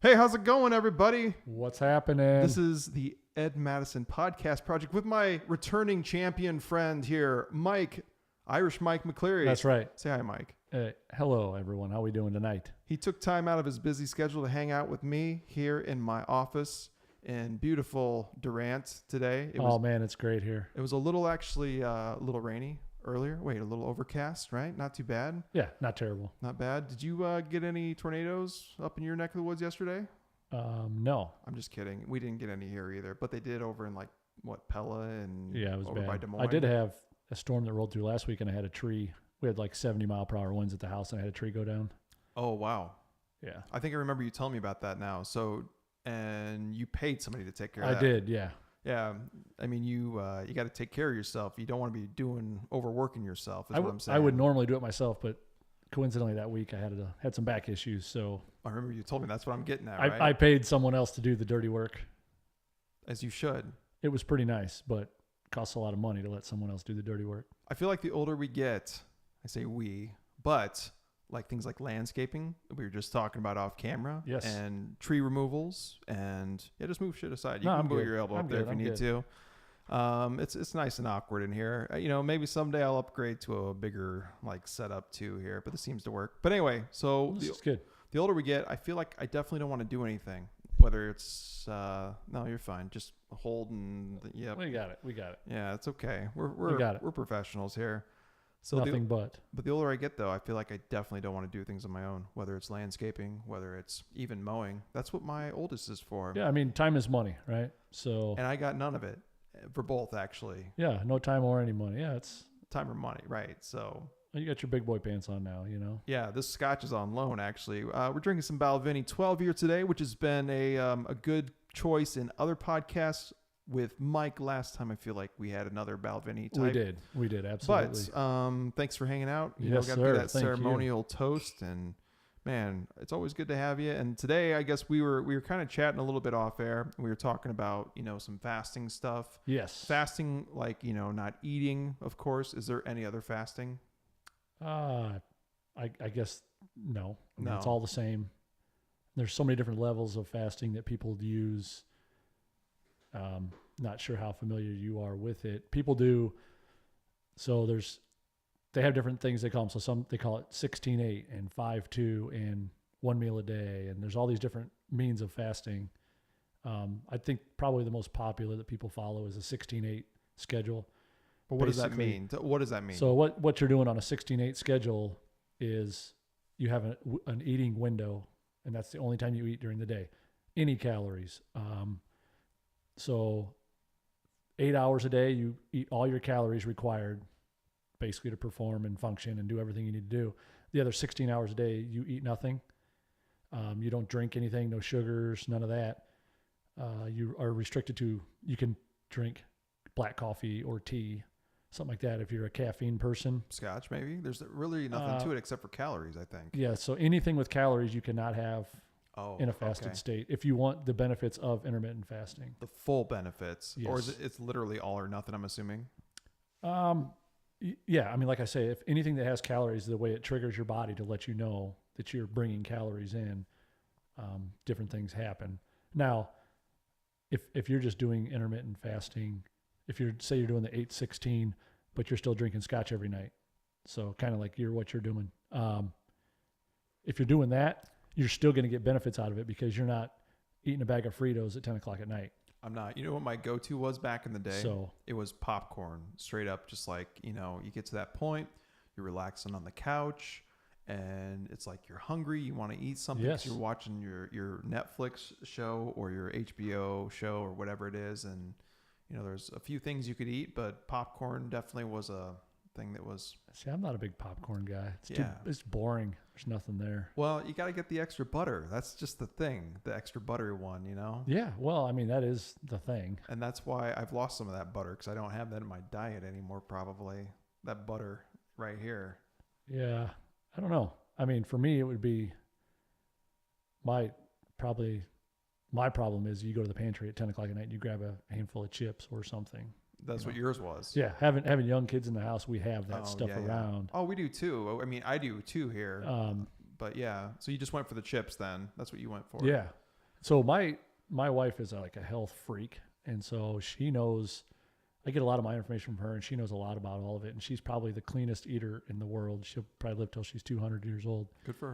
Hey, how's it going, everybody? What's happening? This is the Ed Madison Podcast Project with my returning champion friend here, Mike, Irish Mike McCleary. That's right. Say hi, Mike. Hello, everyone. How are we doing tonight? He took time out of his busy schedule to hang out with me here in my office in beautiful Durant today. Man, it's great here. It was a little rainy earlier. Wait, a little overcast, right? Not too bad. Yeah, not terrible. Not bad. Did you get any tornadoes up in your neck of the woods yesterday? No. I'm just kidding. We didn't get any here either, but they did over in Pella and Yeah, it was over bad. by Des Moines. I did have a storm that rolled through last week, and I had a tree. We had 70-mile-per-hour winds at the house, and I had a tree go down. Oh, wow. Yeah. I think I remember you telling me about that now. So, and you paid somebody to take care of that. I did, yeah. Yeah. I mean, you got to take care of yourself. You don't want to be overworking yourself is what I'm saying. I would normally do it myself, but coincidentally that week I had some back issues, so I remember you told me that's what I'm getting at, right? I paid someone else to do the dirty work. As you should. It was pretty nice, but it costs a lot of money to let someone else do the dirty work. I feel like the older we get, I say we, but like things like landscaping we were just talking about off camera. Yes. And tree removals and just move shit aside. You No, can I'm move good. your elbow I'm up there good. if you need to. It's nice and awkward in here. Maybe someday I'll upgrade to a bigger setup too here, but this seems to work. But anyway, so This is good. the older we get, I feel like I definitely don't want to do anything. Whether it's no, you're fine. Just hold and yeah. We got it. Yeah, it's okay. We got it. We're professionals here. So Nothing but the older I get, though, I feel like I definitely don't want to do things on my own, whether it's landscaping, whether it's even mowing. That's what my oldest is for. Yeah, I mean, time is money, right? So And I got none of it for both, actually. yeah, no time or any money. Yeah, it's Time or money, right? So you got your big boy pants on now, you know. yeah, this scotch is on loan, actually. We're drinking some Balvenie 12 year today, which has been a good choice in other podcasts. With Mike last time, I feel like we had another Balvenie type. We did, absolutely. But thanks for hanging out. Yes, got sir. that Thank ceremonial toast, and man, it's always good to have you. And today, I guess we were kind of chatting a little bit off air. We were talking about some fasting stuff. Yes. Fasting, not eating, of course. Is there any other fasting? I guess no. I mean, No. it's all the same. There's so many different levels of fasting that people use. Not sure how familiar you are with it. People do. So they have different things they call them. So they call it 16-8 and 5-2 and 1 meal a day. And there's all these different means of fasting. I think probably the most popular that people follow is a 16-8 schedule. But what does that mean? What does that mean? So what you're doing on a 16-8 schedule is you have an eating window, and that's the only time you eat during the day. Any calories. So 8 hours a day, you eat all your calories required basically to perform and function and do everything you need to do. The other 16 hours a day, you eat nothing. You don't drink anything, no sugars, none of that. You are restricted to, you can drink black coffee or tea, something like that if you're a caffeine person. Scotch, maybe? There's really nothing to it except for calories, I think. Yeah, so anything with calories you cannot have in a fasted state if you want the benefits of intermittent fasting. The full benefits. Yes. Or is it's literally all or nothing, I'm assuming? Yeah, I mean, like I say, if anything that has calories, the way it triggers your body to let you know that you're bringing calories in, different things happen. Now, if you're just doing intermittent fasting, if you're doing the 8-16, but you're still drinking scotch every night, so kind of like what you're doing. If you're doing that, you're still going to get benefits out of it because you're not eating a bag of Fritos at 10 o'clock at night. I'm not. You know what my go-to was back in the day? So it was popcorn, straight up. Just you get to that point, you're relaxing on the couch, and it's like you're hungry, you want to eat something. Yes. You're watching your Netflix show or your HBO show or whatever it is, and there's a few things you could eat, but popcorn definitely was a thing that was. See, I'm not a big popcorn guy. It's boring. There's nothing there. Well, you got to get the extra butter. That's just the thing, the extra buttery one, Yeah, well, I mean, that is the thing. And that's why I've lost some of that butter because I don't have that in my diet anymore, probably. That butter right here. Yeah, I don't know. I mean, for me, it would be my problem is you go to the pantry at 10 o'clock at night and you grab a handful of chips or something. That's what yours was. Yeah, having young kids in the house, we have that stuff around. Oh, we do too. I mean, I do too here. But yeah, so you just went for the chips then. That's what you went for. Yeah. So my wife is like a health freak, and so she knows. I get a lot of my information from her, and she knows a lot about all of it. And she's probably the cleanest eater in the world. She'll probably live till she's 200 years old. Good for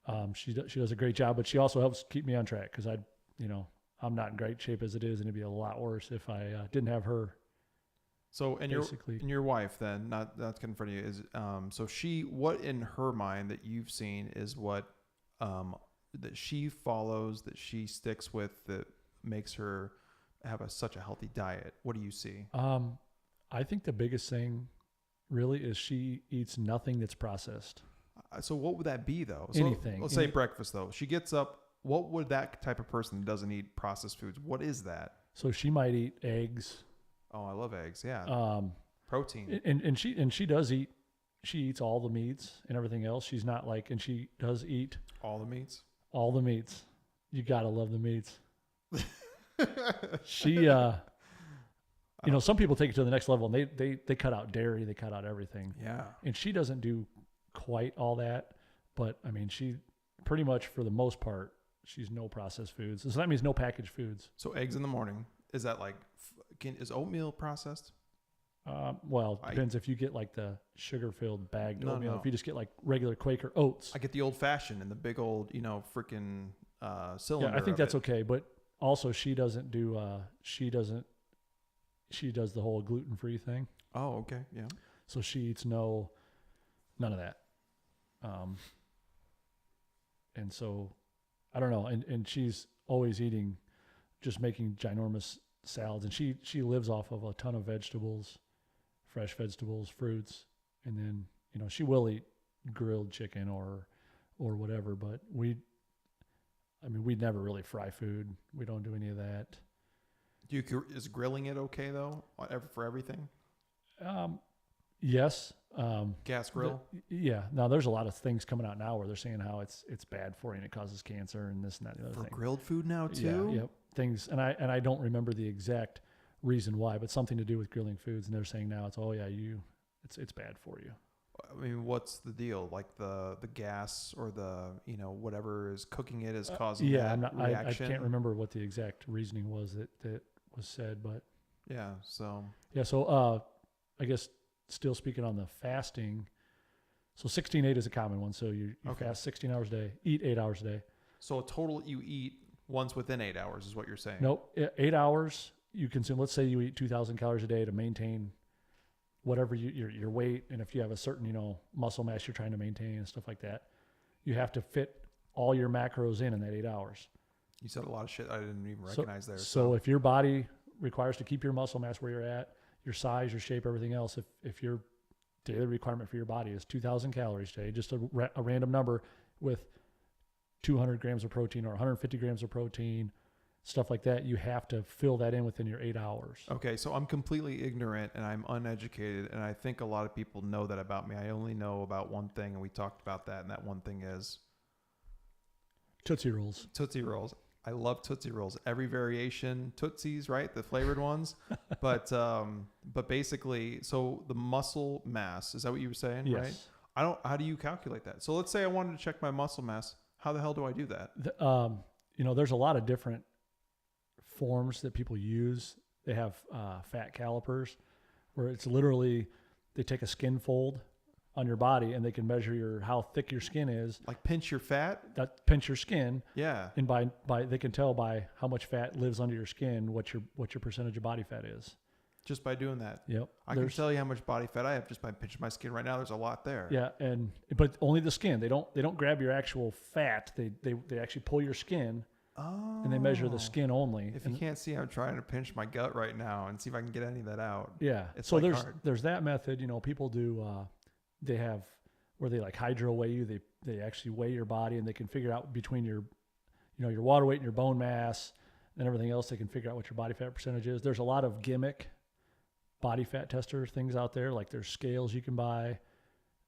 her. She does a great job, but she also helps keep me on track because I'm not in great shape as it is, and it'd be a lot worse if I didn't have her. So basically. your wife then, not that's in front of you, is so what in her mind that you've seen is what that she follows, that she sticks with, that makes her have such a healthy diet? What do you see? I think the biggest thing really is she eats nothing that's processed. So what would that be though? So Anything. Let's say breakfast though. She gets up. What would that type of person that doesn't eat processed foods? What is that? So she might eat eggs. Oh, I love eggs. Yeah. Protein. And she does eat. She eats all the meats and everything else. She's not like, and she does eat All the meats. all the meats. You gotta love the meats. She, some people take it to the next level and they cut out dairy, they cut out everything. Yeah. And she doesn't do quite all that, but I mean, she pretty much for the most part, she's no processed foods. So that means no packaged foods. So eggs in the morning. Is that like, is oatmeal processed? Well, depends if you get like the sugar-filled bagged oatmeal. No. If you just get like regular Quaker oats. I get the old fashioned and the big old, freaking cylinder. Yeah, I think that's okay. But also she doesn't do, she does the whole gluten-free thing. Oh, okay. Yeah. So she eats none of that. And so I don't know. And she's always just making ginormous salads. And she lives off of a ton of vegetables, fresh vegetables, fruits. And then, she will eat grilled chicken or whatever, but we never really fry food. We don't do any of that. Is grilling it okay though? For everything? Yes. Gas grill? Yeah. Now there's a lot of things coming out now where they're saying how it's bad for you and it causes cancer and this and that and the other thing. For grilled food now too? Yeah. Yep. Things, and I don't remember the exact reason why, but something to do with grilling foods. And they're saying now it's bad for you. I mean, what's the deal? Like the gas or the whatever is cooking it is causing that reaction? I can't remember what the exact reasoning was that was said, but yeah. So I guess still speaking on the fasting. So 16-8 is a common one. So you fast 16 hours a day, eat 8 hours a day. So a total you eat once within 8 hours is what you're saying? Nope. 8 hours you consume. Let's say you eat 2,000 calories a day to maintain whatever your weight, and if you have a certain muscle mass you're trying to maintain and stuff like that, you have to fit all your macros in that 8 hours. You said a lot of shit I didn't even recognize there. So if your body requires to keep your muscle mass where you're at, your size, your shape, everything else, if your daily requirement for your body is 2,000 calories a day, just a random number with 200 grams of protein or 150 grams of protein, stuff like that, you have to fill that in within your 8 hours. Okay, so I'm completely ignorant and I'm uneducated, and I think a lot of people know that about me. I only know about one thing, and we talked about that, and that one thing is Tootsie Rolls. Tootsie Rolls. I love Tootsie Rolls. Every variation, Tootsies, right? The flavored ones. But basically, so the muscle mass, is that what you were saying, yes. right? How do you calculate that? So let's say I wanted to check my muscle mass. How the hell do I do that? There's a lot of different forms that people use. They have fat calipers where it's literally they take a skin fold on your body and they can measure how thick your skin is. Like pinch your fat? Pinch your skin. Yeah. And by they can tell by how much fat lives under your skin what your percentage of body fat is. Just by doing that. Yep. I can tell you how much body fat I have just by pinching my skin right now. There's a lot there. Yeah, but only the skin. They don't grab your actual fat. They actually pull your skin. Oh. And they measure the skin only. If you can't see, I'm trying to pinch my gut right now and see if I can get any of that out. Yeah. So there's that method. People do. They have where they like hydro weigh you. They actually weigh your body and they can figure out between your water weight and your bone mass and everything else. They can figure out what your body fat percentage is. There's a lot of gimmick body fat tester things out there. Like there's scales you can buy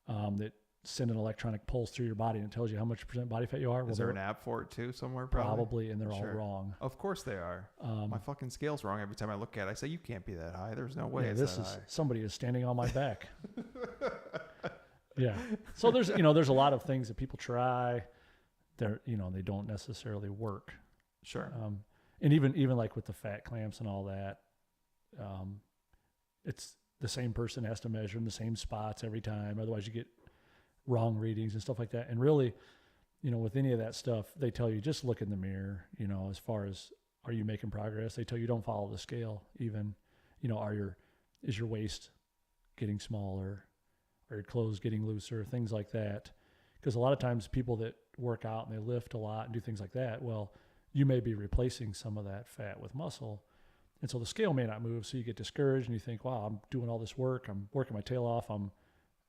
that send an electronic pulse through your body and it tells you how much percent body fat you are. Is there an app for it too somewhere? Probably, and they're all wrong. Of course they are. My fucking scale's wrong every time I look at it. I say, you can't be that high. There's no way it's that high. Somebody is standing on my back. Yeah. So there's a lot of things that people try. They don't necessarily work. Sure. And even like with the fat clamps and all that, it's the same person has to measure in the same spots every time. Otherwise you get wrong readings and stuff like that. And really, with any of that stuff, they tell you just look in the mirror, as far as, are you making progress? They tell you don't follow the scale even, is your waist getting smaller? Are your clothes getting looser? Things like that. Because a lot of times people that work out and they lift a lot and do things like that, well, you may be replacing some of that fat with muscle. And so the scale may not move. So you get discouraged and you think, wow, I'm doing all this work. I'm working my tail off. I'm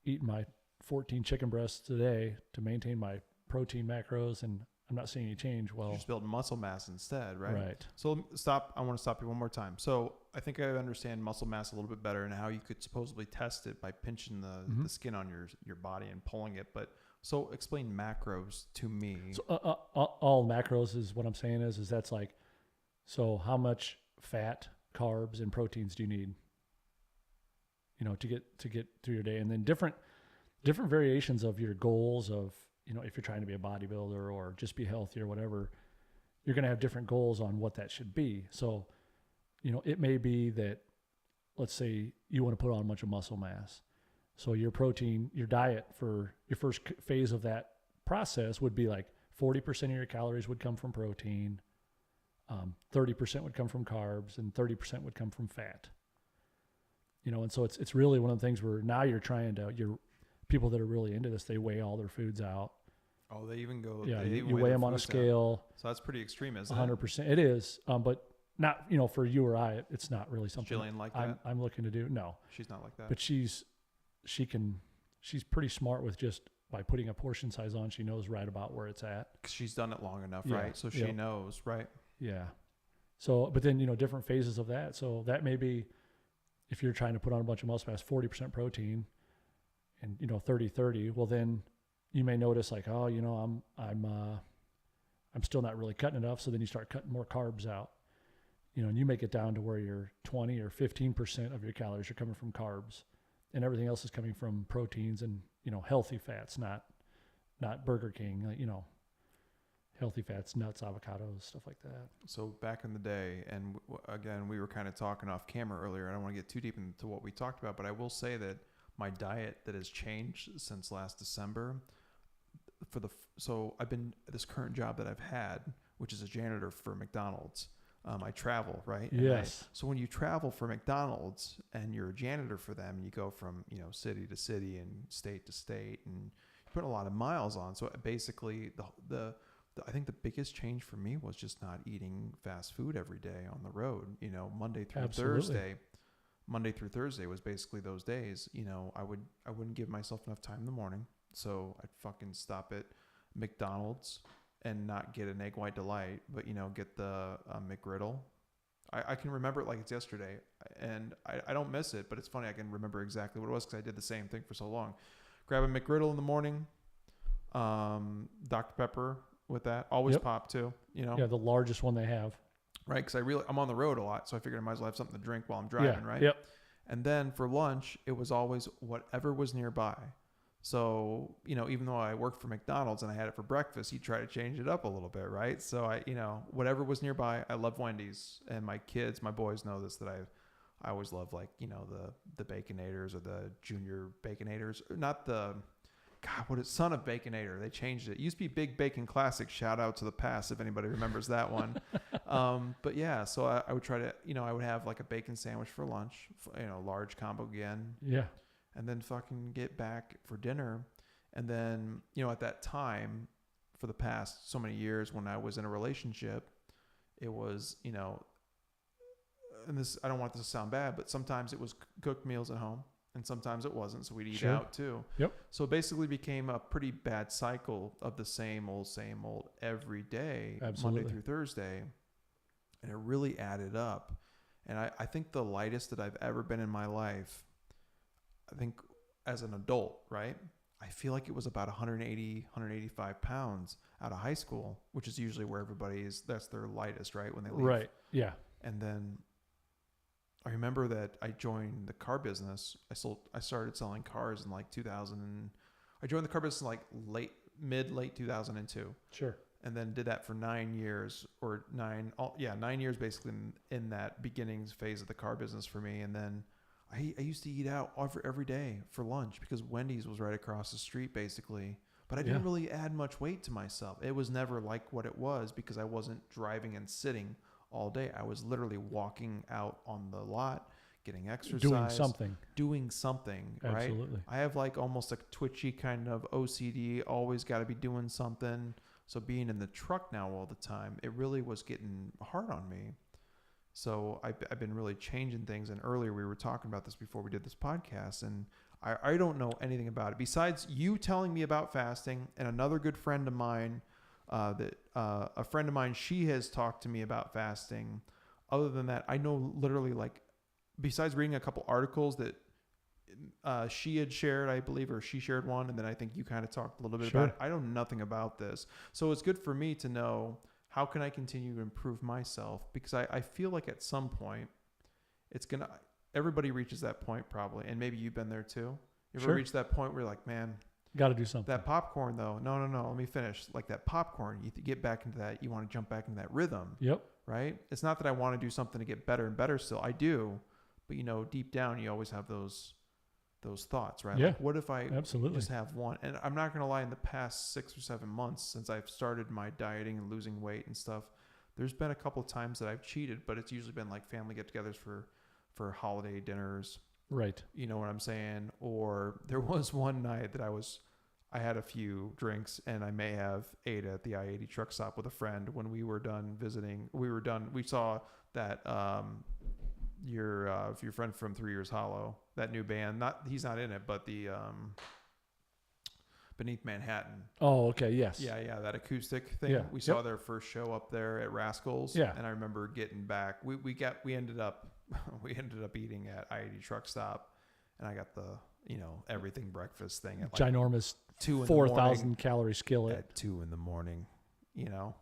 eating my 14 chicken breasts today to maintain my protein macros, and I'm not seeing any change. Well, you just build muscle mass instead, right? Right. So I want to stop you one more time. So I think I understand muscle mass a little bit better and how you could supposedly test it by pinching the skin on your body and pulling it. But so explain macros to me. So all macros is what I'm saying is that's like, so how much fat, carbs, and proteins do you need, to get through your day? And then different variations of your goals of, if you're trying to be a bodybuilder or just be healthy or whatever, you're going to have different goals on what that should be. So, it may be that, let's say you want to put on a bunch of muscle mass. So your diet for your first phase of that process would be like 40% of your calories would come from protein, 30% would come from carbs, and 30% would come from fat. And so it's really one of the things where now you're people that are really into this, they weigh all their foods out. Oh, they even go. Yeah, they you weigh them on a scale. So that's pretty extreme, isn't 100%. It is, but not, for you or I, it's not really something Jillian like that. I'm looking to do. No, she's not like that. But she's pretty smart with just by putting a portion size on. She knows right about where it's at. 'Cause she's done it long enough, Yeah. right? So she knows, right? Yeah. So, but then different phases of that. So that may be, if you're trying to put on a bunch of muscle mass, 40% protein, and 30-30. Well, then you may notice like, oh, I'm still not really cutting enough. So then you start cutting more carbs out, and you make it down to where you're 20 or 15% of your calories are coming from carbs, and everything else is coming from proteins and healthy fats, not Burger King, healthy fats, nuts, avocados, stuff like that. So back in the day, and again, we were kind of talking off camera earlier. I don't want to get too deep into what we talked about, but I will say that my diet that has changed since last December so I've been this current job that I've had, which is a janitor for McDonald's. I travel, right? Yes. So when you travel for McDonald's and you're a janitor for them, and you go from, city to city and state to state, and you put a lot of miles on. So basically I think the biggest change for me was just not eating fast food every day on the road, Monday through Absolutely. Thursday. Monday through Thursday was basically those days. I wouldn't give myself enough time in the morning, so I'd fucking stop at McDonald's and not get an egg white delight, but get the McGriddle. I can remember it like it's yesterday, and I don't miss it, but it's funny. I can remember exactly what it was because I did the same thing for so long. Grab a McGriddle in the morning, Dr. Pepper with that, always pop too. Yeah, the largest one they have. Right, because I'm on the road a lot, so I figured I might as well have something to drink while I'm driving, right? Yep. And then for lunch, it was always whatever was nearby. So, even though I worked for McDonald's and I had it for breakfast, you try to change it up a little bit, right? So whatever was nearby. I love Wendy's, and my boys know this, that I always love the Baconators or the Junior Baconators, not the. God, what is Son of Baconator? They changed it. It used to be Big Bacon Classic. Shout out to the past if anybody remembers that one. But yeah, so I would try to, I would have like a bacon sandwich for lunch, large combo again. Yeah. And then fucking get back for dinner. And then, at that time, for the past so many years when I was in a relationship, it was, and this, I don't want this to sound bad, but sometimes it was cooked meals at home. And sometimes it wasn't, so we'd eat out too. Yep. So it basically became a pretty bad cycle of the same old every day, Absolutely. Monday through Thursday. And it really added up. And I think the lightest that I've ever been in my life, I think as an adult, right? I feel like it was about 180, 185 pounds out of high school, which is usually where everybody is. That's their lightest, right? When they leave. Right. Yeah. And then I remember that I joined the car business. I started selling cars in like 2000. I joined the car business in like late 2002. Sure. and then did that for 9 years or 9 years basically in that beginnings phase of the car business for me. And then I used to eat out every day for lunch because Wendy's was right across the street basically. But I didn't really add much weight to myself. It was never like what it was because I wasn't driving and sitting all day. I was literally walking out on the lot, getting exercise. Doing something, right? Absolutely. I have like almost a twitchy kind of OCD, always got to be doing something. So being in the truck now all the time, it really was getting hard on me. So I've been really changing things. And earlier we were talking about this before we did this podcast, and I don't know anything about it besides you telling me about fasting and another good friend of mine a friend of mine, she has talked to me about fasting. Other than that, I know literally like besides reading a couple articles that she had shared, I believe, or she shared one. And then I think you kind of talked a little bit about it. I know nothing about this. So it's good for me to know how can I continue to improve myself, because I feel like at some point everybody reaches that point probably. And maybe you've been there too. You ever reached that point where you're like, man, got to do something. That popcorn though. No. Let me finish. Like that popcorn, you get back into that. You want to jump back into that rhythm. Yep. Right. It's not that I want to do something to get better and better still. I do. But deep down, you always have those thoughts, right? Yeah. Like, what if I absolutely just have one? And I'm not going to lie, in the past 6 or 7 months since I've started my dieting and losing weight and stuff, there's been a couple of times that I've cheated, but it's usually been like family get-togethers for holiday dinners. Right. You know what I'm saying? Or there was one night that I had a few drinks and I may have ate at the I-80 truck stop with a friend when we were done visiting. We saw that your friend from 3 Years Hollow, that new band. He's not in it, but the Beneath Manhattan. Oh, okay, yes. Yeah, that acoustic thing. Yeah. We saw their first show up there at Rascals. Yeah. And I remember getting back. We ended up eating at I-80 truck stop, and I got the everything breakfast thing at like ginormous 4,000 calorie skillet at 2 a.m.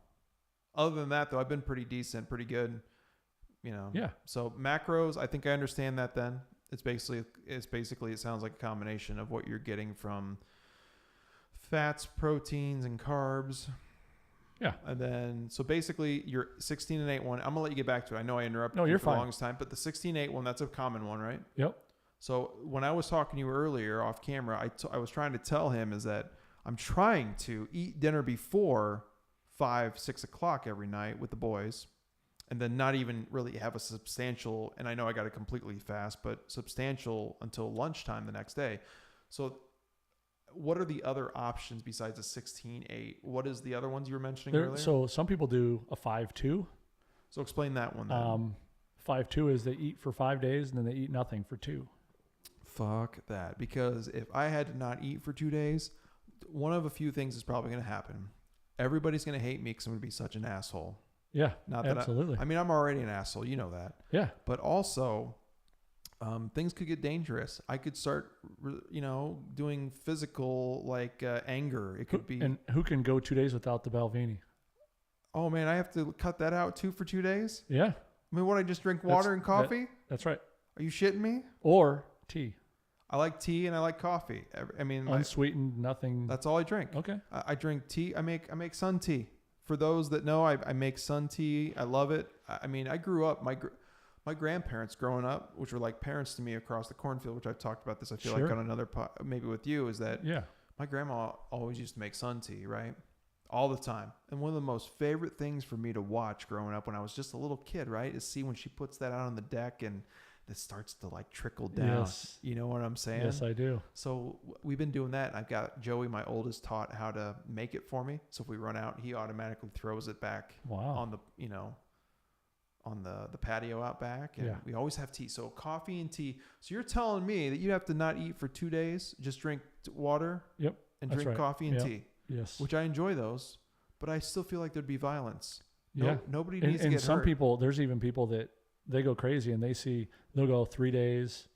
Other than that though, I've been pretty decent, pretty good. Yeah. So macros, I think I understand that. Then it's basically it sounds like a combination of what you're getting from fats, proteins, and carbs. Yeah. And then, so basically your 16-8 one, I'm going to let you get back to it. I know I interrupted you for the longest time, but the 16-8 one, that's a common one, right? Yep. So when I was talking to you earlier off camera, I was trying to tell him is that I'm trying to eat dinner before 5-6 o'clock every night with the boys, and then not even really have a substantial, and I know I got to completely fast, but substantial until lunchtime the next day. So what are the other options besides a 16-8? What is the other ones you were mentioning earlier? So some people do a 5-2. So explain that one then. 5-2 is they eat for 5 days and then they eat nothing for 2. Fuck that. Because if I had to not eat for 2 days, one of a few things is probably going to happen. Everybody's going to hate me because I'm going to be such an asshole. Yeah, Not that absolutely. I mean, I'm already an asshole. You know that. Yeah. But also, things could get dangerous. I could start, doing physical, like anger. It could be. And who can go 2 days without the Balvenie? Oh, man, I have to cut that out too for 2 days? Yeah. I mean, what, I just drink water and coffee? That's right. Are you shitting me? Or tea. I like tea and I like coffee. I mean, unsweetened, nothing. That's all I drink. Okay. I drink tea. I make sun tea. For those that know, I make sun tea. I love it. I mean, I grew up, my grandparents growing up, which were like parents to me across the cornfield, which I've talked about this, I feel like on another maybe with you, is that my grandma always used to make sun tea, right? All the time. And one of the most favorite things for me to watch growing up when I was just a little kid, right, is see when she puts that out on the deck and it starts to like trickle down. Yes. You know what I'm saying? Yes, I do. So we've been doing that. And I've got Joey, my oldest, taught how to make it for me. So if we run out, he automatically throws it back on the, on the patio out back. And we always have tea. So coffee and tea. So you're telling me that you have to not eat for 2 days, just drink water and drink coffee and tea. Yes. Which I enjoy those, but I still feel like there'd be violence. Yeah. Nobody needs to get hurt. And some people, there's even people that they go crazy and they'll go 3 days.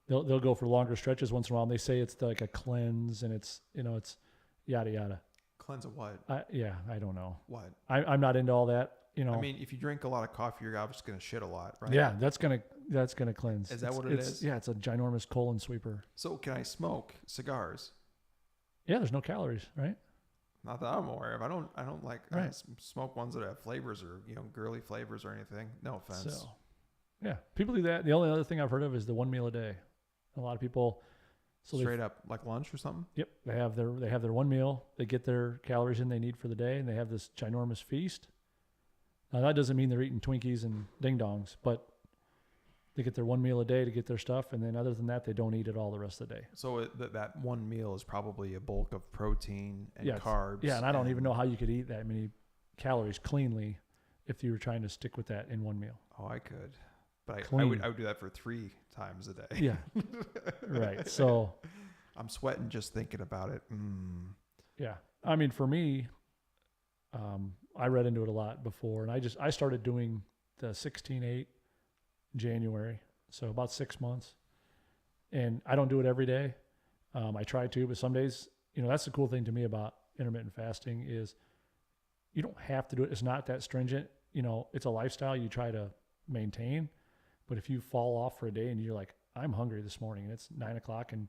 They'll go for longer stretches once in a while. And they say it's like a cleanse and it's yada, yada. Cleanse of what? I don't know. What? I'm not into all that. I mean, if you drink a lot of coffee, you're obviously going to shit a lot, right? Yeah. That's going to cleanse. Is that what it is? Yeah. It's a ginormous colon sweeper. So can I smoke cigars? Yeah. There's no calories, right? Not that I'm aware of. I don't like Right. smoke ones that have flavors or girly flavors or anything. No offense. So, yeah, people do that. The only other thing I've heard of is the 1 meal a day. A lot of people, so Straight up like lunch or something. yep, they have their 1 meal. They get their calories in they need for the day, and they have this ginormous feast. Now that doesn't mean they're eating Twinkies and ding dongs, but they get their 1 meal a day to get their stuff, and then other than that, they don't eat it all the rest of the day. So that one meal is probably a bulk of protein and carbs. Yeah, and I don't even know how you could eat that many calories cleanly if you were trying to stick with that in 1 meal. Oh, I could, but I Clean. would do that for 3 times a day. Yeah, right. So I'm sweating just thinking about it. yeah, I mean, for me, I read into it a lot before, and I started doing the 16-8 January, so about 6 months, and I don't do it every day. I try to, but some days, that's the cool thing to me about intermittent fasting is you don't have to do it. It's not that stringent. It's a lifestyle you try to maintain, but if you fall off for a day and you're like, I'm hungry this morning and it's 9 o'clock and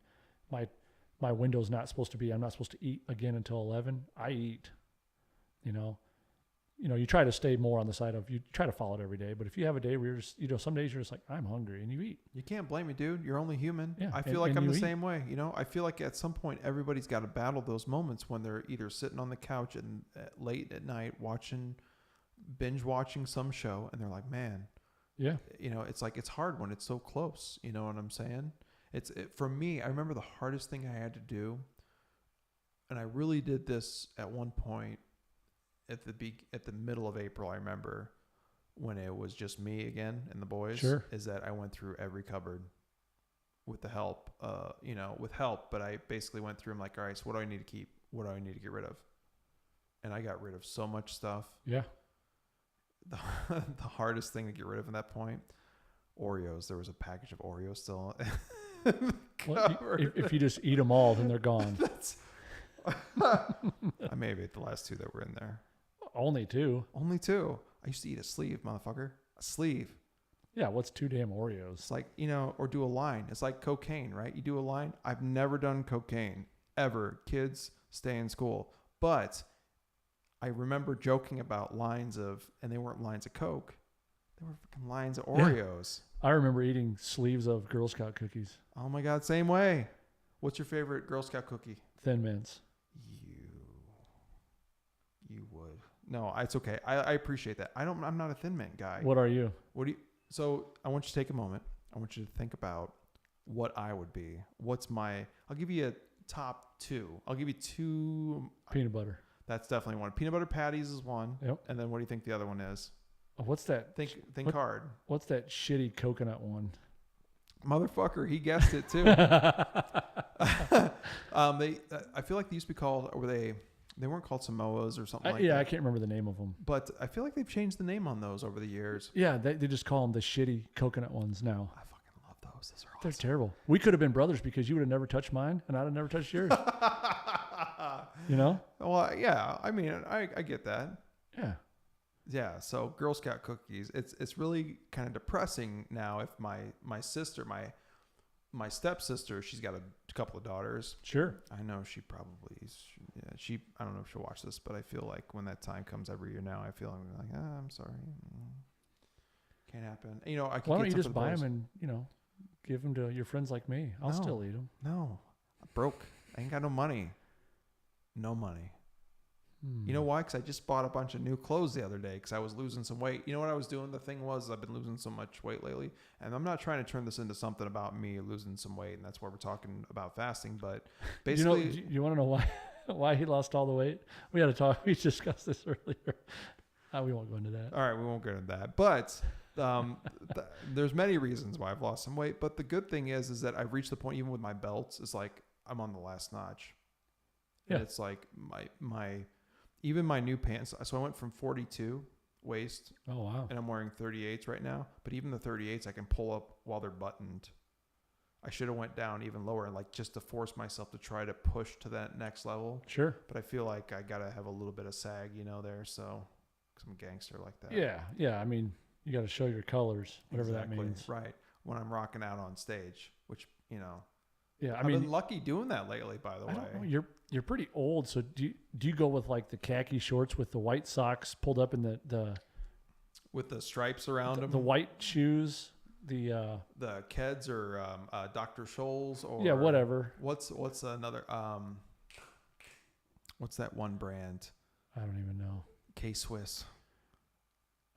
my window's not supposed to be, I'm not supposed to eat again until 11, I eat. You try to stay more on the side of, you try to follow it every day, but if you have a day where you're just, some days you're just like, I'm hungry, and you eat. You can't blame me, dude. You're only human. Yeah, I feel like I'm the same way. I feel like at some point everybody's got to battle those moments when they're either sitting on the couch and late at night binge watching some show, and they're like, man, yeah, it's like, it's hard when it's so close. You know what I'm saying? For me, I remember the hardest thing I had to do, and I really did this at one point at the middle of April. I remember when it was just me again and the boys. Sure. Is that I went through every cupboard with the help, with help, but I basically went through. I'm like, all right, so what do I need to keep? What do I need to get rid of? And I got rid of so much stuff. Yeah. The hardest thing to get rid of at that point, Oreos. There was a package of Oreos still. Well, if you just eat them all, then they're gone. I may have ate the last 2 that were in there. Only 2. Only 2. I used to eat a sleeve, motherfucker. A sleeve. Yeah, what's 2 damn Oreos? It's like, or do a line. It's like cocaine, right? You do a line. I've never done cocaine, ever. Kids, stay in school. But I remember joking about lines and they weren't lines of Coke. They were fucking lines of Oreos. Yeah. I remember eating sleeves of Girl Scout cookies. Oh my God, same way. What's your favorite Girl Scout cookie? Thin Mints. You would. No, it's okay. I appreciate that. I'm not a Thin Mint guy. What are you? So I want you to take a moment. I want you to think about what I would be. I'll give you a top 2. I'll give you 2. Peanut butter. That's definitely one. Peanut butter patties is one. Yep. And then what do you think the other one is? Oh, what's that? Think hard. What's that shitty coconut one? Motherfucker, he guessed it too. I feel like they used to be called, or they weren't called Samoas or something like that. Yeah, I can't remember the name of them. But I feel like they've changed the name on those over the years. Yeah, they just call them the shitty coconut ones now. I fucking love those. Those are awesome. They're terrible. We could have been brothers because you would have never touched mine and I'd have never touched yours. Well, yeah. I mean, I get that. Yeah. Yeah. So Girl Scout cookies. It's really kind of depressing now. If my sister, my stepsister, she's got a couple of daughters. Sure. I know she probably. Yeah. I don't know if she'll watch this, but I feel like when that time comes every year now, I feel like I'm sorry. Can't happen. I can. Why don't you just buy them and give them to your friends like me? I'll still eat them. No, I'm broke. I ain't got no money. No money. You know why? Because I just bought a bunch of new clothes the other day because I was losing some weight. You know what I was doing? The thing was I've been losing so much weight lately. And I'm not trying to turn this into something about me losing some weight. And that's why we're talking about fasting. But basically... You want to know why he lost all the weight? We had to talk. We discussed this earlier. We won't go into that. All right, we won't go into that. But there's many reasons why I've lost some weight. But the good thing is that I've reached the point, even with my belts, it's like I'm on the last notch. And it's like even my new pants. So I went from 42 waist. Oh, wow. And I'm wearing 38s right now. But even the 38s I can pull up while they're buttoned. I should have went down even lower, like just to force myself to try to push to that next level. Sure. But I feel like I got to have a little bit of sag, there. So, because I'm a gangster like that. Yeah. Yeah. I mean, you got to show your colors, whatever that means. Right. When I'm rocking out on stage, which, Yeah, I've been lucky doing that lately, by the way. I don't know. You're pretty old, so do you go with like the khaki shorts with the white socks pulled up in the with the stripes around them, the white shoes, the Keds or Dr. Scholl's or yeah, whatever. What's another what's that one brand? I don't even know. K-Swiss.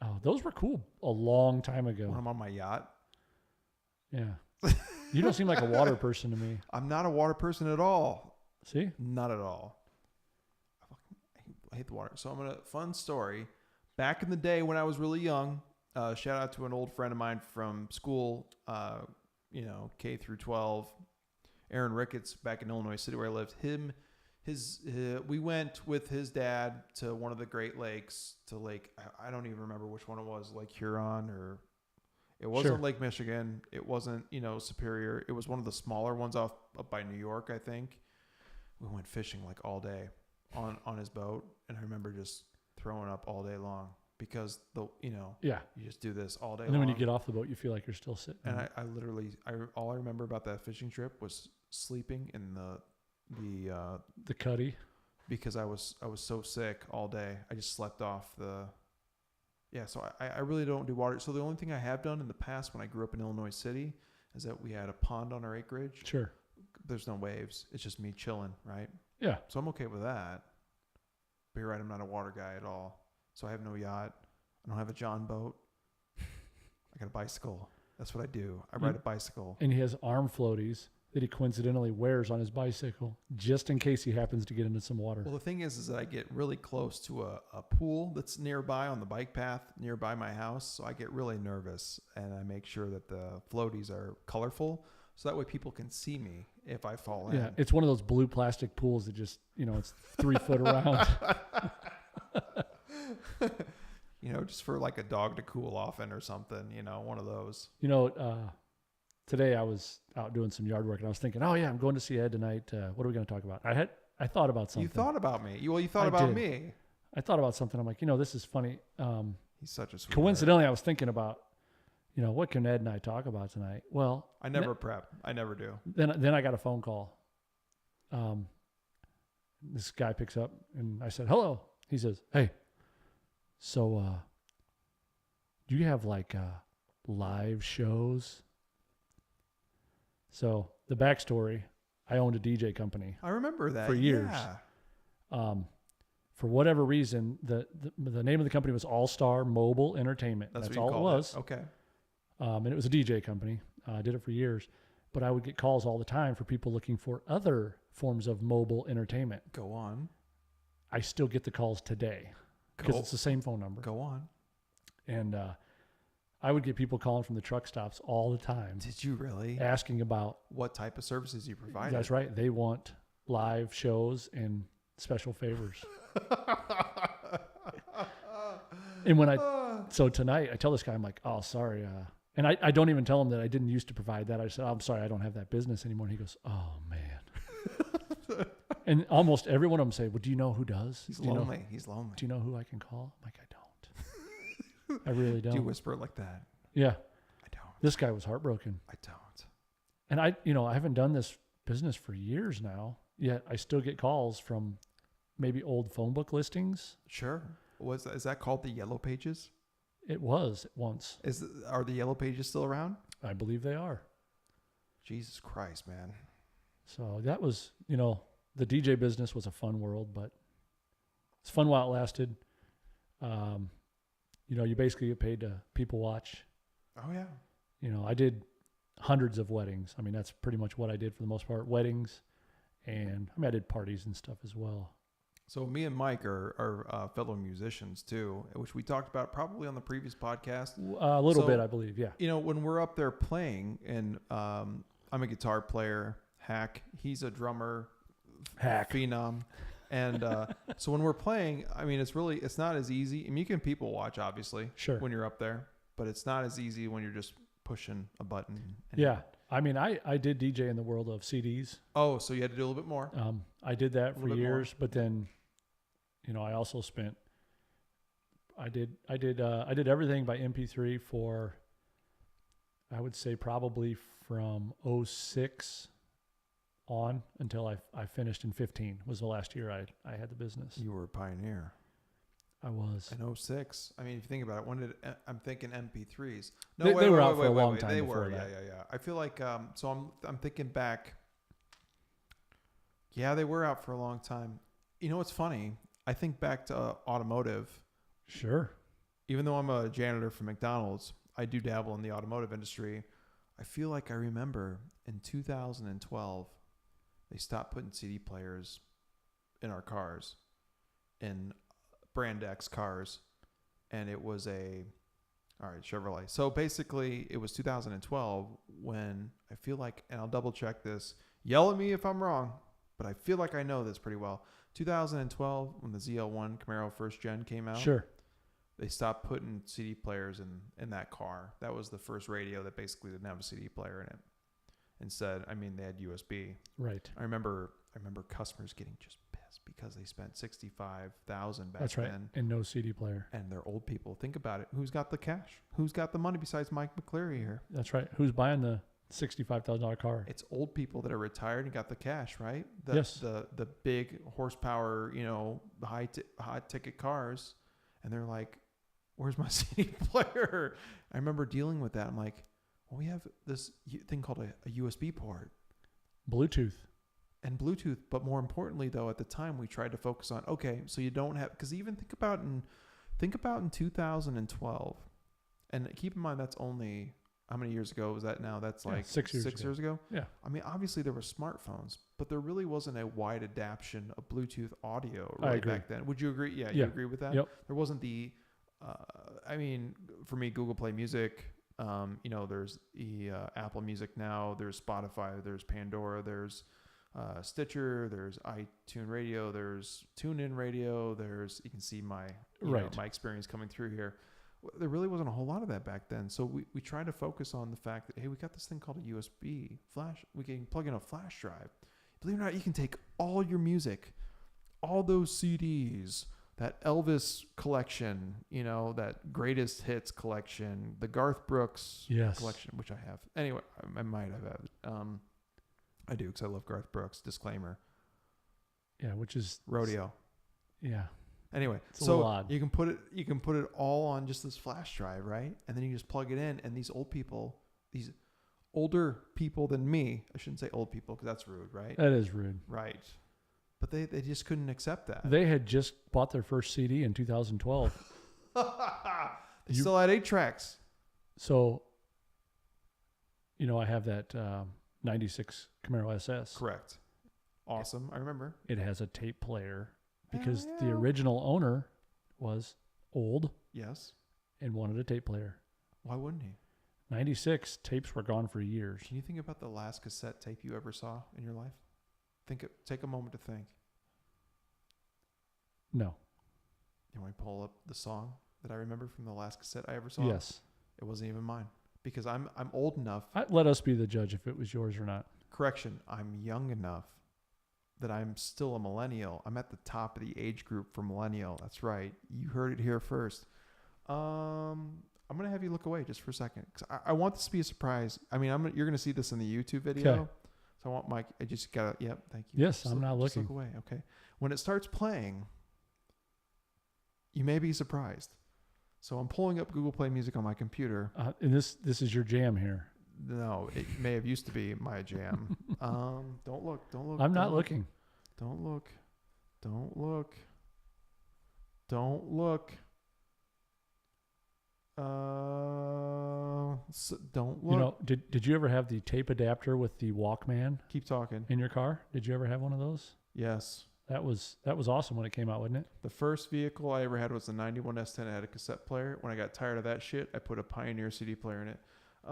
Oh, those were cool a long time ago. When I'm on my yacht. Yeah. You don't seem like a water person to me. I'm not a water person at all. See? Not at all. I hate the water. So fun story. Back in the day when I was really young, shout out to an old friend of mine from school, K through 12, Aaron Ricketts, back in Illinois City where I lived. We went with his dad to one of the Great Lakes, to Lake, I don't even remember which one it was, Lake Huron, or it wasn't Lake Michigan. It wasn't, Superior. It was one of the smaller ones up by New York, I think. We went fishing like all day on his boat. And I remember just throwing up all day long because you just do this all day long. And then when you get off the boat, you feel like you're still sitting. And I literally, all I remember about that fishing trip was sleeping in the cuddy, because I was so sick all day. I just slept off so I really don't do water. So the only thing I have done in the past when I grew up in Illinois City is that we had a pond on our acreage. Sure. There's no waves. It's just me chilling, right? Yeah. So I'm okay with that. But you're right, I'm not a water guy at all. So I have no yacht. I don't have a John boat. I got a bicycle. That's what I do. I ride a bicycle. And he has arm floaties that he coincidentally wears on his bicycle just in case he happens to get into some water. Well, the thing is that I get really close to a pool that's nearby on the bike path nearby my house. So I get really nervous, and I make sure that the floaties are colorful so that way people can see me if I fall in. Yeah, it's one of those blue plastic pools that just, it's 3 foot around. Just for like a dog to cool off in or something, one of those. Today I was out doing some yard work and I was thinking, oh yeah, I'm going to see Ed tonight. What are we going to talk about? I thought about something. You thought about me. You thought about me. I thought about something. I'm like, this is funny. He's such a sweetheart. Coincidentally, I was thinking about, what can Ed and I talk about tonight? Well, I never prep. I never do. Then I got a phone call. This guy picks up and I said, hello. He says, hey, so do you have like live shows? So the backstory, I owned a DJ company. I remember that. For years. Yeah. For whatever reason, the name of the company was All Star Mobile Entertainment. That's all it was. Okay. And it was a DJ company. I did it for years. But I would get calls all the time for people looking for other forms of mobile entertainment. Go on. I still get the calls today because it's the same phone number. Go on. And I would get people calling from the truck stops all the time. Did you really? Asking about what type of services you provide. That's right. They want live shows and special favors. And so tonight I tell this guy, I'm like, oh, sorry. And I don't even tell him that I didn't used to provide that. I said, oh, I'm sorry, I don't have that business anymore. And he goes, oh man. And almost every one of them say, well, do you know who does? He's lonely. He's lonely. Do you know who I can call? I'm like, I don't. I really don't. Do you whisper it like that? Yeah. I don't. This guy was heartbroken. I don't. And I haven't done this business for years now, yet I still get calls from maybe old phone book listings. Sure. Is that called the Yellow Pages? It was once. Are the Yellow Pages still around? I believe they are. Jesus Christ, man. So that was, the DJ business was a fun world, but it's fun while it lasted. You basically get paid to people watch. Oh, yeah. I did hundreds of weddings. I mean, that's pretty much what I did for the most part. Weddings. And I did parties and stuff as well. So me and Mike are fellow musicians too, which we talked about probably on the previous podcast. A little bit, I believe. Yeah. When we're up there playing, and I'm a guitar player, Hack. He's a drummer, Hack. Phenom. And so when we're playing, it's not as easy. You can people watch, obviously, sure, when you're up there, but it's not as easy when you're just pushing a button. Yeah. I did DJ in the world of CDs. Oh, so you had to do a little bit more. I did that for years, but then, I also spent. I did everything by MP3 for. I would say probably from 06 on until I finished in 15 was the last year I had the business. You were a pioneer. I was. In 06. I mean, if you think about it, when did I'm thinking MP3s? They were out for a long time They before were, that. yeah. I feel like so I'm thinking back. Yeah, they were out for a long time. You know what's funny? I think back to automotive. Sure. Even though I'm a janitor for McDonald's, I do dabble in the automotive industry. I feel like I remember in 2012, they stopped putting CD players in our cars, in Brand X cars, and it was Chevrolet. So basically, it was 2012 when I feel like, and I'll double check this. Yell at me if I'm wrong, but I feel like I know this pretty well. 2012, when the ZL1 Camaro first gen came out, Sure. they stopped putting CD players in that car. That was the first radio that basically didn't have a CD player in it. Instead, I mean, they had USB. Right. I remember customers getting just pissed because they spent $65,000 back That's right. then. And no CD player. And they're old people. Think about it. Who's got the cash? Who's got the money besides Mike McCleary here? That's right. Who's buying the $65,000 car? It's old people that are retired and got the cash, right? Yes. The big horsepower, high ticket cars, and they're like, "Where's my CD player?" I remember dealing with that. I'm like, "Well, we have this thing called a USB port, Bluetooth, and Bluetooth." But more importantly, though, at the time we tried to focus on so you don't have, because even think about in 2012, and keep in mind that's only. How many years ago was that now? That's like 6 years ago. Yeah. I mean, obviously there were smartphones, but there really wasn't a wide adaption of Bluetooth audio I agree. back then. Would you agree? Yeah, Yeah. you agree with that? Yep. There wasn't the, I mean, for me, Google Play Music, there's the Apple Music now, there's Spotify, there's Pandora, there's Stitcher, there's iTunes Radio, there's TuneIn Radio, you can see my experience coming through here. There really wasn't a whole lot of that back then. So we tried to focus on the fact that, hey, we got this thing called a USB flash. We can plug in a flash drive. Believe it or not, you can take all your music, all those CDs, that Elvis collection, that greatest hits collection, the Garth Brooks collection, which I have. Anyway, I might have had it. I do, because I love Garth Brooks. Disclaimer. Yeah, which is Rodeo. Yeah. Anyway, so you can put it all on just this flash drive, right? And then you just plug it in, and these older people than me, I shouldn't say old people because that's rude, right? That is rude. Right. But they just couldn't accept that. They had just bought their first CD in 2012. They still had 8 tracks. So, I have that 96 Camaro SS. Correct. Awesome. I remember. It has a tape player. Because the original owner was old. Yes. And wanted a tape player. Why wouldn't he? 96 tapes were gone for years. Can you think about the last cassette tape you ever saw in your life? Take a moment to think. No. You want to pull up the song that I remember from the last cassette I ever saw? Yes. It wasn't even mine. Because I'm old enough. Let us be the judge if it was yours or not. Correction. I'm young enough that I'm still a millennial. I'm at the top of the age group for millennial. That's right. You heard it here first. I'm going to have you look away just for a second, because I want this to be a surprise. I mean, you're going to see this in the YouTube video. Okay. So I want Mike, I just got to, thank you. Yes, I'm not looking. Just look away, okay? When it starts playing, you may be surprised. So I'm pulling up Google Play Music on my computer. And this is your jam here. No, it may have used to be my jam. Don't look. I'm not looking. Don't look. Don't look. Don't look. Don't look. Did you ever have the tape adapter with the Walkman? Keep talking. In your car? Did you ever have one of those? Yes. That was awesome when it came out, wasn't it? The first vehicle I ever had was the 91 S10. It had a cassette player. When I got tired of that shit, I put a Pioneer CD player in it. I'm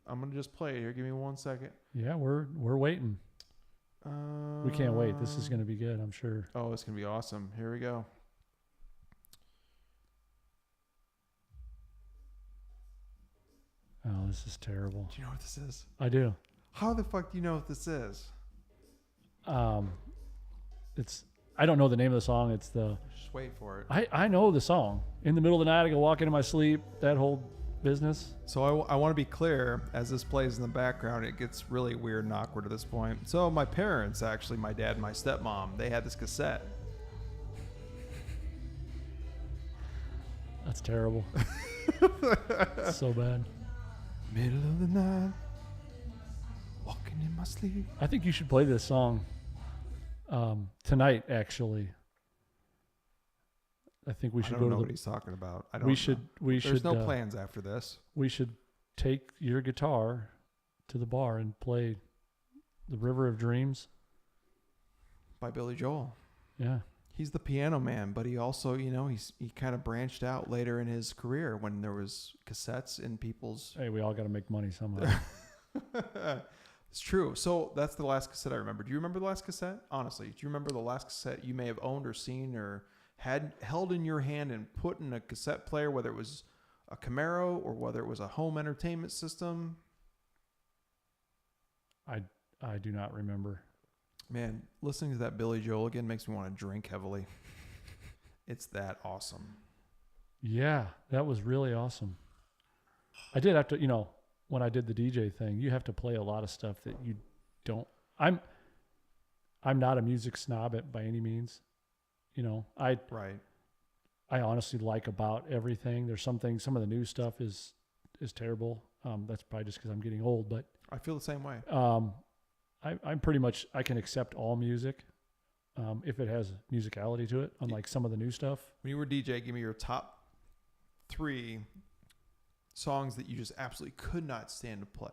gonna just play it here. Give me 1 second. Yeah, we're waiting. We can't wait. This is gonna be good, I'm sure. Oh, it's gonna be awesome. Here we go. Oh, this is terrible. Do you know what this is? I do. How the fuck do you know what this is? I don't know the name of the song. It's Just wait for it. I know the song. In the middle of the night, I go walk into my sleep. That whole business. So I want to be clear, as this plays in the background, it gets really weird and awkward at this point. So my parents, actually, my dad and my stepmom, they had this cassette. That's terrible. So bad. Middle of the night, walking in my sleep. I think you should play this song tonight, actually. I think we should I go don't know to what the. he's talking about. I don't We know. should. We There's should. no plans after this. We should take your guitar to the bar and play "The River of Dreams." By Billy Joel. Yeah. He's the piano man, but he also, you know, he kind of branched out later in his career when there was cassettes in people's. Hey, we all got to make money somehow. It's true. So that's the last cassette I remember. Do you remember the last cassette? Honestly, do you remember the last cassette you may have owned or seen or had held in your hand and put in a cassette player, whether it was a Camaro or whether it was a home entertainment system? I do not remember. Man, listening to that Billy Joel again makes me want to drink heavily. It's that awesome. Yeah, that was really awesome. I did have to, you know, when I did the DJ thing, you have to play a lot of stuff that you don't. I'm not a music snob by any means. You know, I honestly like about everything. There's some things, some of the new stuff is terrible. That's probably just because I'm getting old, but I feel the same way. I'm pretty much, I can accept all music if it has musicality to it, unlike some of the new stuff. When you were DJ, give me your top 3 songs that you just absolutely could not stand to play.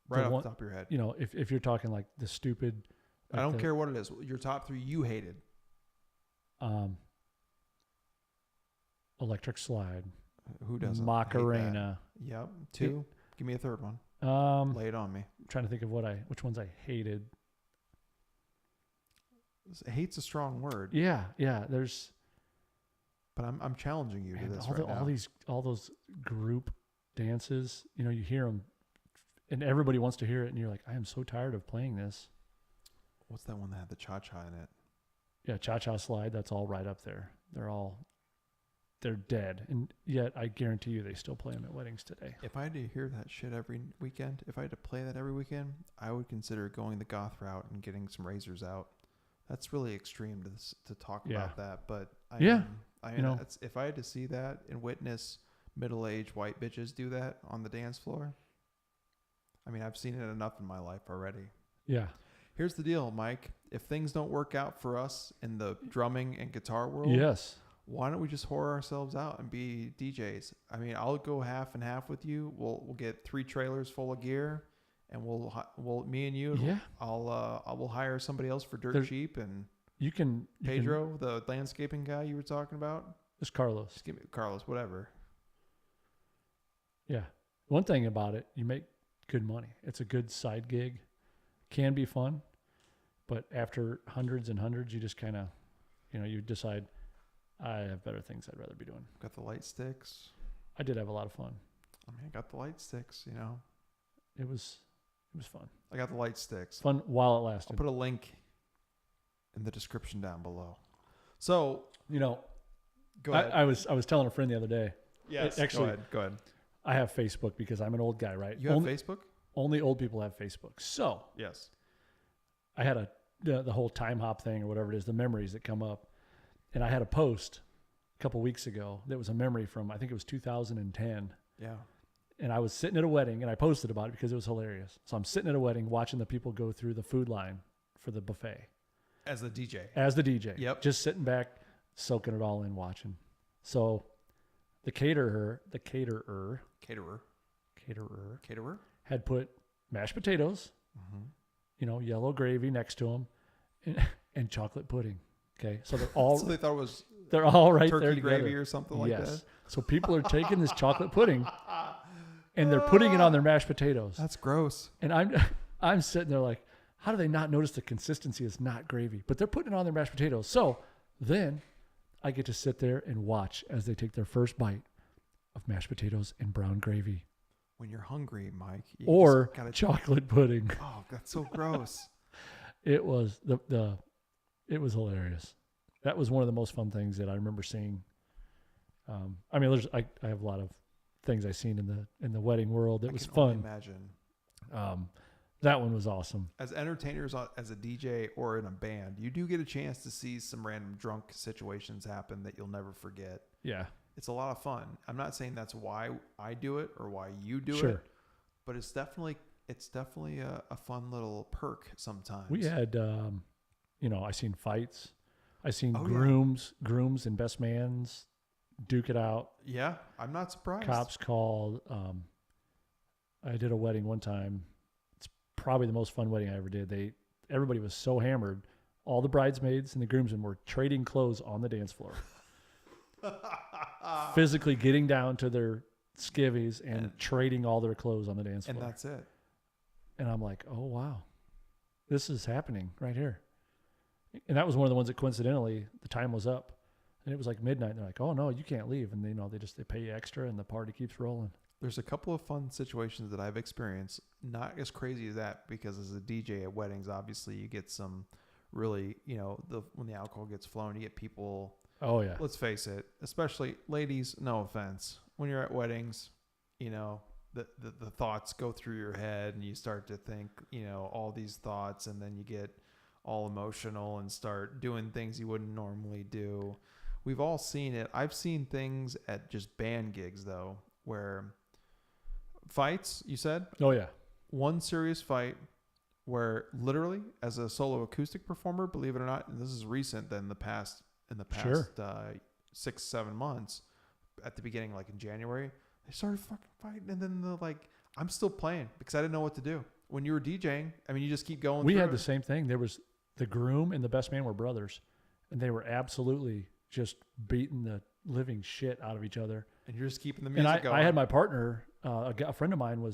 Right off the top of your head. You know, if you're talking like the stupid. Like I don't care what it is. Your top 3 you hated. Electric Slide. Who doesn't? Macarena. Yep. 2. Give me a third one. Lay it on me. I'm trying to think of which ones I hated. Hate's a strong word. Yeah. There's. But I'm challenging you to this right now. All those group dances. You know, you hear them, and everybody wants to hear it, and you're like, I am so tired of playing this. What's that one that had the cha-cha in it? Yeah, Cha-Cha Slide. That's all right up there. They're dead, and yet I guarantee you they still play them at weddings today. If I had to hear that shit every weekend, if I had to play that every weekend, I would consider going the goth route and getting some razors out. That's really extreme to talk about that, but I mean, you know, if I had to see that and witness middle-aged white bitches do that on the dance floor, I mean, I've seen it enough in my life already. Yeah. Here's the deal, Mike. If things don't work out for us in the drumming and guitar world, yes, why don't we just whore ourselves out and be DJs? I mean, I'll go half and half with you. We'll get 3 trailers full of gear, and we'll me and you. Yeah. I will hire somebody else for dirt cheap, and you can Pedro, the landscaping guy you were talking about. It's Carlos. Just give me Carlos, whatever. Yeah. One thing about it, you make good money. It's a good side gig. Can be fun, but after hundreds and hundreds, you just kind of, you know, you decide, I have better things I'd rather be doing. Got the light sticks. I did have a lot of fun. I mean, I got the light sticks, you know. It was fun. I got the light sticks. Fun while it lasted. I'll put a link in the description down below. So, you know, go ahead. I was telling a friend the other day. Yes, actually, go ahead. I have Facebook because I'm an old guy, right? You have Facebook? Only old people have Facebook. So yes, I had the whole time hop thing or whatever it is, the memories that come up. And I had a post a couple weeks ago that was a memory from, I think it was 2010. Yeah. And I was sitting at a wedding and I posted about it because it was hilarious. So I'm sitting at a wedding watching the people go through the food line for the buffet. As the DJ. As the DJ. Yep. Just sitting back, soaking it all in, watching. So the caterer had put mashed potatoes, you know, yellow gravy next to them, and chocolate pudding. Okay, so they're all. So they thought it was. They're all right turkey there together. gravy or something like that. So people are taking this chocolate pudding, and they're putting it on their mashed potatoes. That's gross. And I'm sitting there like, how do they not notice the consistency is not gravy? But they're putting it on their mashed potatoes. So then I get to sit there and watch as they take their first bite of mashed potatoes and brown gravy. When you're hungry, Mike. Or chocolate pudding. Oh, that's so gross. It was it was hilarious. That was one of the most fun things that I remember seeing I mean, I have a lot of things I've seen in the wedding world that was can only fun. imagine. That one was awesome. As entertainers, as a DJ or in a band, you do get a chance to see some random drunk situations happen that you'll never forget. Yeah. It's a lot of fun. I'm not saying that's why I do it or why you do Sure. it, but it's definitely a fun little perk sometimes. We had, I seen fights. I seen Oh, grooms and best mans duke it out. Yeah, I'm not surprised. Cops called. I did a wedding one time. It's probably the most fun wedding I ever did. Everybody was so hammered. All the bridesmaids and the groomsmen were trading clothes on the dance floor. Physically getting down to their skivvies and trading all their clothes on the dance floor. And that's it. And I'm like, oh, wow, this is happening right here. And that was one of the ones that coincidentally the time was up and it was like midnight. And they're like, oh no, you can't leave. And they pay you extra and the party keeps rolling. There's a couple of fun situations that I've experienced. Not as crazy as that, because as a DJ at weddings, obviously you get some really, when the alcohol gets flown, you get people. Oh yeah. Let's face it, especially ladies, no offense. When you're at weddings, the thoughts go through your head and you start to think, all these thoughts, and then you get all emotional and start doing things you wouldn't normally do. We've all seen it. I've seen things at just band gigs though, where fights, you said? Oh yeah. One serious fight where literally as a solo acoustic performer, believe it or not, and this is recent than in the past Sure. 6-7 months, at the beginning, like in January, they started fucking fighting. And then I'm still playing because I didn't know what to do. When you were DJing, I mean, you just keep going. We had the same thing. There was the groom and the best man were brothers, and they were absolutely just beating the living shit out of each other. And you're just keeping the music going. I had my partner, a friend of mine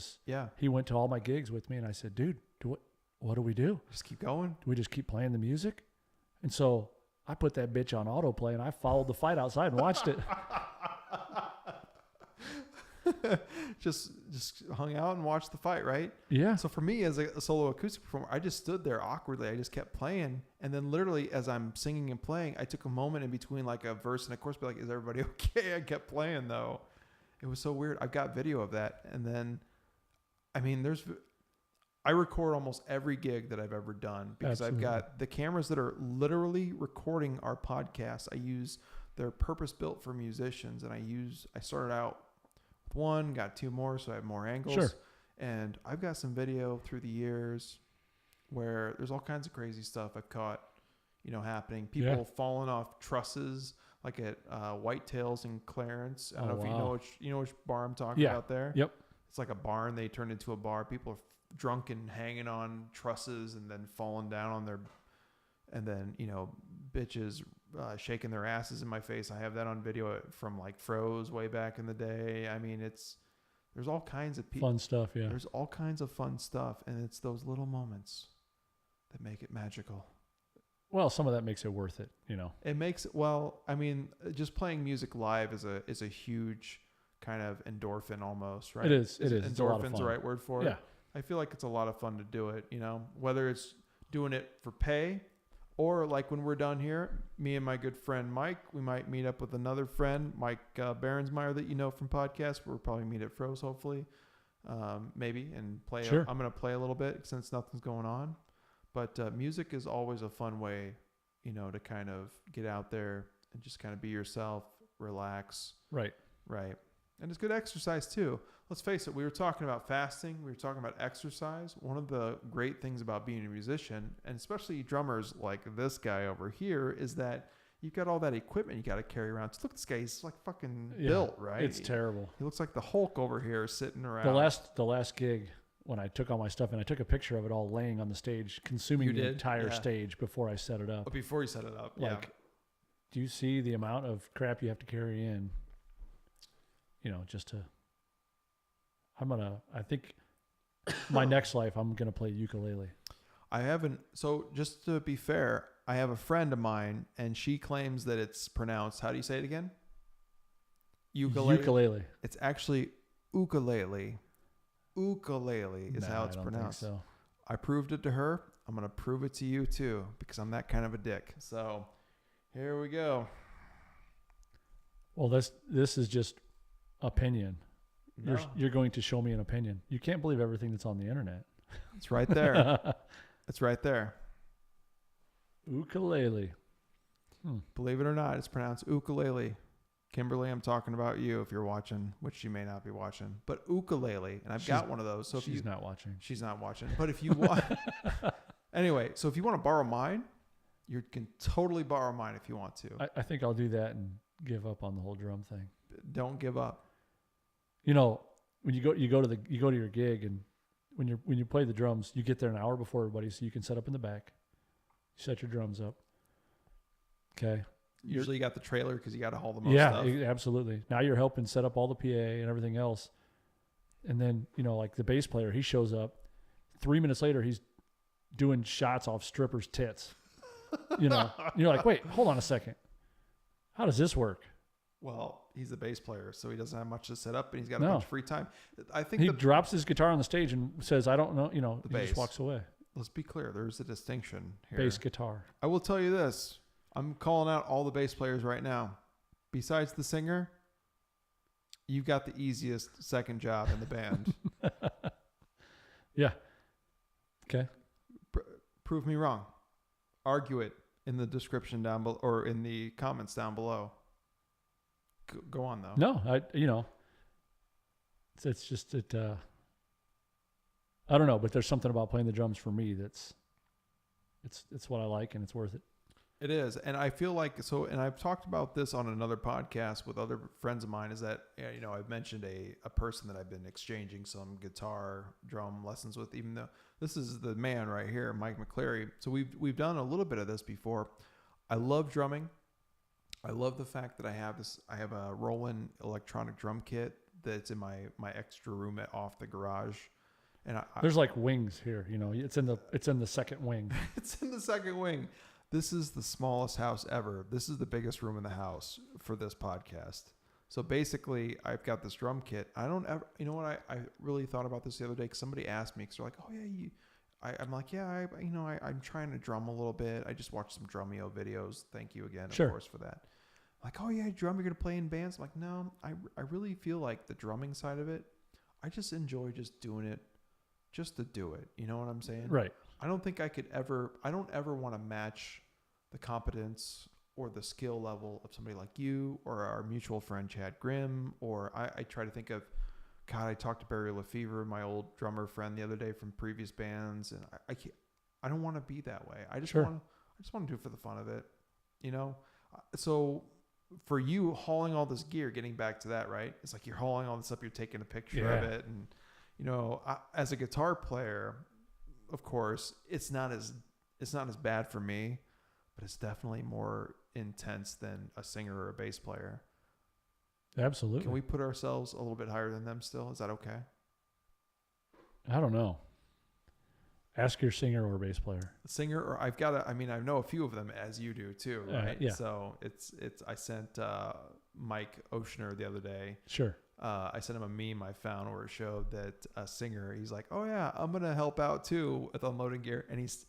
he went to all my gigs with me, and I said, dude, what do we do? Just keep going. Do we just keep playing the music? And so I put that bitch on autoplay, and I followed the fight outside and watched it. just hung out and watched the fight, right? Yeah. So for me, as a solo acoustic performer, I just stood there awkwardly. I just kept playing, and then literally as I'm singing and playing, I took a moment in between like a verse and a chorus, be like, "Is everybody okay?" I kept playing though. It was so weird. I've got video of that, and then, I mean, I record almost every gig that I've ever done because Absolutely. I've got the cameras that are literally recording our podcast. They're purpose built for musicians, and I started out with one, got two more, so I have more angles. Sure. And I've got some video through the years where there's all kinds of crazy stuff I've caught, happening. People falling off trusses, like at Whitetails in Clarence. I don't know if you know which bar I'm talking about there. Yep. It's like a barn they turned into a bar. People are drunk and hanging on trusses and then falling down on and then bitches shaking their asses in my face. I have that on video from like Froze way back in the day. I mean, there's all kinds of fun stuff. Yeah, there's all kinds of fun stuff, and it's those little moments that make it magical. Well, some of that makes it worth it. It makes it. Well, I mean, just playing music live is a huge kind of endorphin almost, right? It is. Endorphin's the right word for it. Yeah. I feel like it's a lot of fun to do it, whether it's doing it for pay or like when we're done here, me and my good friend Mike, we might meet up with another friend, Mike Berensmeyer, that you know from podcasts. We'll probably meet at Froze, hopefully, maybe, and play. Sure. I'm going to play a little bit since nothing's going on. But music is always a fun way, to kind of get out there and just kind of be yourself, relax. Right. Right. And it's good exercise too. Let's face it, we were talking about fasting. We were talking about exercise. One of the great things about being a musician, and especially drummers like this guy over here, is that you've got all that equipment you got to carry around. Just look at this guy. He's like fucking built, right? It's terrible. He looks like the Hulk over here sitting around. The last gig, when I took all my stuff and I took a picture of it all laying on the stage, consuming the entire stage before I set it up. Oh, before you set it up, do you see the amount of crap you have to carry in? I think my next life, I'm going to play ukulele. I haven't. So just to be fair, I have a friend of mine and she claims that it's pronounced, how do you say it again? Ukulele. It's actually ukulele. Ukulele is how it's pronounced. Think so. I proved it to her. I'm going to prove it to you too, because I'm that kind of a dick. So here we go. Well, this is just opinion. No, You're going to show me an opinion. You can't believe everything that's on the internet. it's right there. It's right there. Ukulele. Believe it or not, it's pronounced ukulele. Kimberly, I'm talking about you if you're watching, which you may not be watching, but ukulele. And I've got one of those. So if She's not watching. she's not watching, but if you want, anyway, so if you want to borrow mine, you can totally borrow mine if you want to. I think I'll do that and give up on the whole drum thing. Don't give up. You know, when you go to your gig, and when you play the drums, you get there an hour before everybody, so you can set up in the back, set your drums up. Okay. Usually you got the trailer because you got to haul the most stuff. Yeah, absolutely. Now you're helping set up all the PA and everything else. And then, like the bass player, he shows up. 3 minutes later, he's doing shots off strippers' tits. You're like, wait, hold on a second. How does this work? Well, he's a bass player, so he doesn't have much to set up, and he's got a bunch of free time. I think he drops his guitar on the stage and says, I don't know, he bass. just walks away. Let's be clear. There's a distinction here. Bass guitar. I will tell you this. I'm calling out all the bass players right now. Besides the singer, you've got the easiest second job in the band. Yeah. Okay. Prove me wrong. Argue it in the description down below or in the comments down below. Go on though. No, it's just that I don't know, but there's something about playing the drums for me that's it's what I like, and it's worth it. It is. And I feel like, and I've talked about this on another podcast with other friends of mine, is that, I've mentioned a person that I've been exchanging some guitar, drum lessons with, even though this is the man right here, Mike McCleary. So we've done a little bit of this before. I love drumming. I love the fact that I have a Roland electronic drum kit that's in my extra room off the garage. And there's like wings here, it's in the second wing. It's in the second wing. This is the smallest house ever. This is the biggest room in the house for this podcast. So basically, I've got this drum kit. I don't ever, I really thought about this the other day because somebody asked me, because they're like, oh yeah, I'm like, yeah, I'm trying to drum a little bit. I just watched some Drumeo videos. Thank you again, Sure. of course, for that. Like, oh yeah, drum, you're going to play in bands? I'm like, no, I really feel like the drumming side of it, I just enjoy just doing it just to do it. You know what I'm saying? Right. I don't think I don't ever want to match the competence or the skill level of somebody like you or our mutual friend Chad Grimm, or I try to think of, God, I talked to Barry Lefevre, my old drummer friend, the other day from previous bands, and I don't want to be that way. I just want to do it for the fun of it, So for you, hauling all this gear, getting back to that, right? It's like you're hauling all this up, you're taking a picture of it, and as a guitar player, of course, it's not as bad for me, but it's definitely more intense than a singer or a bass player. Absolutely. Can we put ourselves a little bit higher than them still? Is that okay? I don't know. Ask your singer or bass player. Singer, or I know a few of them, as you do too, right? Yeah. So I sent Mike Oceaner the other day. Sure. I sent him a meme I found where it showed that a singer, he's like, oh yeah, I'm going to help out too with unloading gear. And he's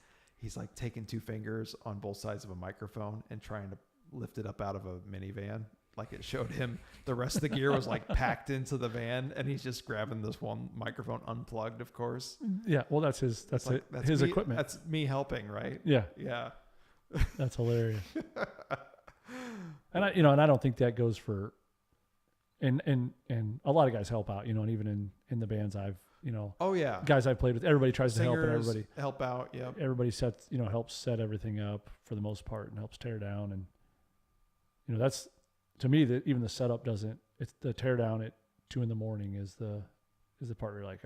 like taking two fingers on both sides of a microphone and trying to lift it up out of a minivan. Like it showed him the rest of the gear was like packed into the van, and he's just grabbing this one microphone unplugged, of course. Yeah. Well, that's his equipment. That's me helping, right? Yeah. Yeah. That's hilarious. And I don't think that goes for, and a lot of guys help out, and even in the bands oh yeah, guys I've played with, everybody tries to help, and everybody help out. Yeah. Everybody sets, helps set everything up for the most part and helps tear down. And, that's, to me, that even the setup doesn't, it's the tear down at 2 a.m. is the part where you're like,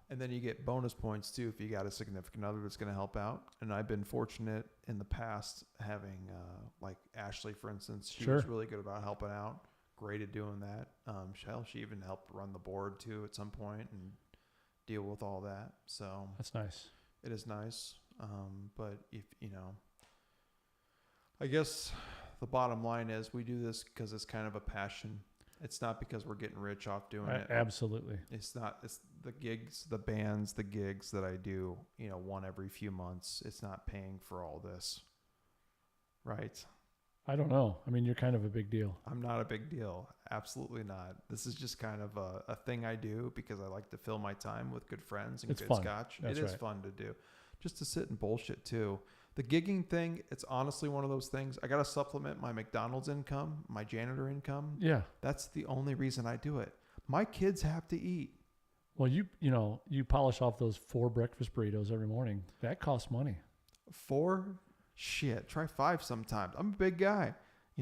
And then you get bonus points too if you got a significant other that's going to help out. And I've been fortunate in the past having like Ashley, for instance. She was really good about helping out. Great at doing that. She even helped run the board too at some point and deal with all that. So that's nice. It is nice. But if I guess the bottom line is we do this because it's kind of a passion. It's not because we're getting rich off doing it. Absolutely. It's not. It's the gigs, the bands, the gigs that I do, one every few months. It's not paying for all this. Right. I don't know. I mean, you're kind of a big deal. I'm not a big deal. Absolutely not. This is just kind of a thing I do because I like to fill my time with good friends and It's good fun. scotch. That's It is right. fun to do. Just to sit and bullshit too. The gigging thing, it's honestly one of those things. I got to supplement my McDonald's income, my janitor income. Yeah. That's the only reason I do it. My kids have to eat. Well, you polish off those 4 breakfast burritos every morning. That costs money. 4? Shit. Try 5 sometimes. I'm a big guy.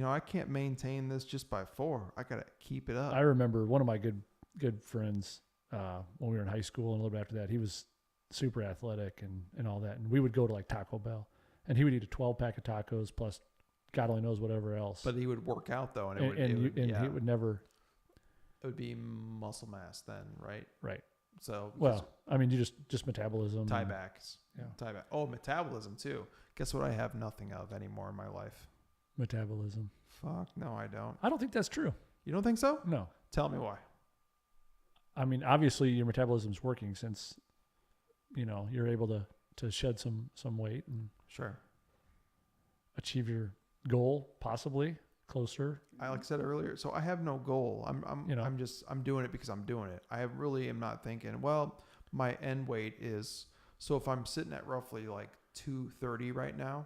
I can't maintain this just by 4. I got to keep it up. I remember one of my good friends when we were in high school and a little bit after that. He was super athletic and all that, and we would go to like Taco Bell, and he would eat a 12-pack of tacos plus God only knows whatever else. But he would work out though, and he would never. It would be muscle mass then, right? Right. So Well, I mean, you just metabolism. tiebacks. Yeah. Tieback. Oh, metabolism too. Guess what? I have nothing of anymore in my life. Metabolism. Fuck no, I don't. I don't think that's true. You don't think so? No. Tell me why. I mean, obviously your metabolism's working since, you're able to shed some weight and Sure. achieve your goal, possibly closer. Like I said earlier, so I have no goal. I'm doing it because I'm doing it. I really am not thinking, well, my end weight is, so if I'm sitting at roughly like 230 right now,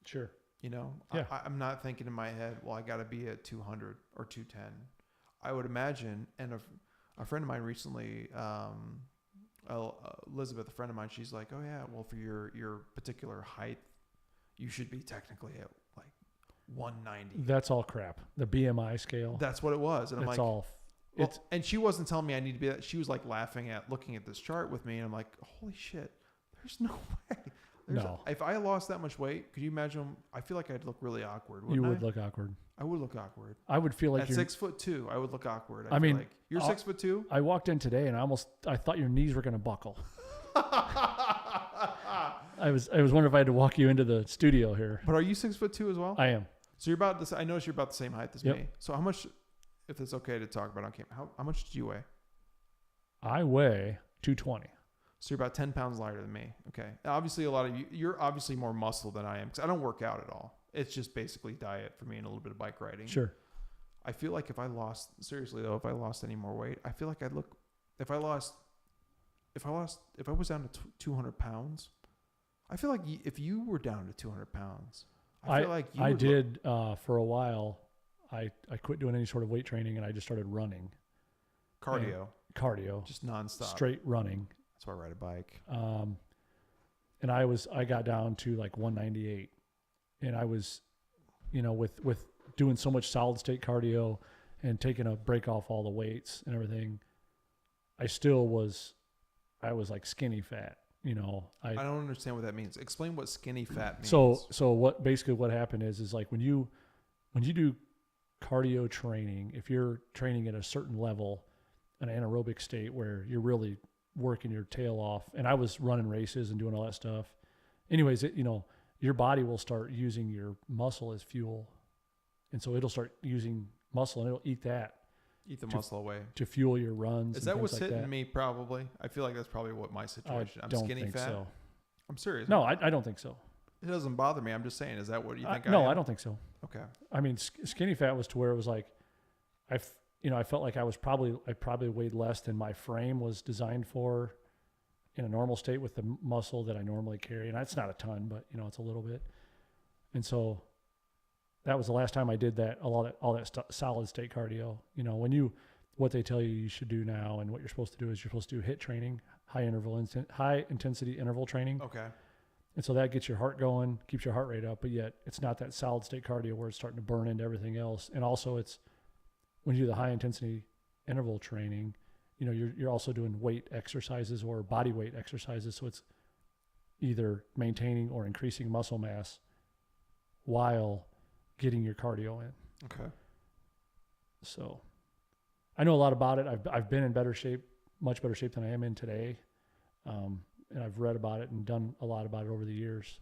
Sure. Yeah. I'm not thinking in my head, well, I got to be at 200 or 210. I would imagine, and a friend of mine recently, Elizabeth, a friend of mine, she's like, oh yeah, well, for your particular height, you should be technically at like 190. That's all crap. The BMI scale. That's what it was. And I'm it's like, all. well, and she wasn't telling me I need to be that. She was like looking at this chart with me, and I'm like, holy shit, there's no way. No. If I lost that much weight, could you imagine? I feel like I'd look really awkward. You would look awkward. I would look awkward. I would feel like at 6'2", I would look awkward. I mean, like you're 6'2". I walked in today and I thought your knees were going to buckle. I was wondering if I had to walk you into the studio here. But are you 6'2" as well? I am. So you're about this. I noticed you're about the same height as Yep. me. So how much, if it's okay to talk about on camera, how much do you weigh? I weigh 220. So you're about 10 pounds lighter than me. Okay. Obviously, a lot of you're obviously more muscle than I am because I don't work out at all. It's just basically diet for me and a little bit of bike riding. Sure. I feel like if I lost any more weight, I feel like I'd look, if I was down to 200 pounds, I feel like if you were down to 200 pounds, I feel like you I would did for a while. I quit doing any sort of weight training and I just started running. Cardio. Just nonstop. Straight running. That's why I ride a bike. And I got down to like 198, and I was, with doing so much solid state cardio and taking a break off all the weights and everything, I was like skinny fat, I don't understand what that means. Explain what skinny fat means. So what happened is like when you do cardio training, if you're training at a certain level, an anaerobic state where you're really working your tail off, and I was running races and doing all that stuff. Anyways, your body will start using your muscle as fuel. And so it'll start using muscle and it'll eat the muscle away to fuel your runs. Is that what's hitting me? Probably. I feel like that's probably what my situation. I'm skinny fat. So. I'm serious. No, I don't think so. It doesn't bother me. I'm just saying, is that what you think? No, I don't think so. Okay. I mean, skinny fat was to where it was like, I felt like I probably weighed less than my frame was designed for in a normal state with the muscle that I normally carry. And that's not a ton, but it's a little bit. And so that was the last time I did that. All that solid state cardio, what they tell you should do now and what you're supposed to do is you're supposed to do HIIT training, high intensity interval training. Okay. And so that gets your heart going, keeps your heart rate up, but yet it's not that solid state cardio where it's starting to burn into everything else. And also it's, when you do the high intensity interval training, you're also doing weight exercises or body weight exercises. So it's either maintaining or increasing muscle mass while getting your cardio in. Okay. So I know a lot about it. I've been in better shape, much better shape than I am in today. And I've read about it and done a lot about it over the years.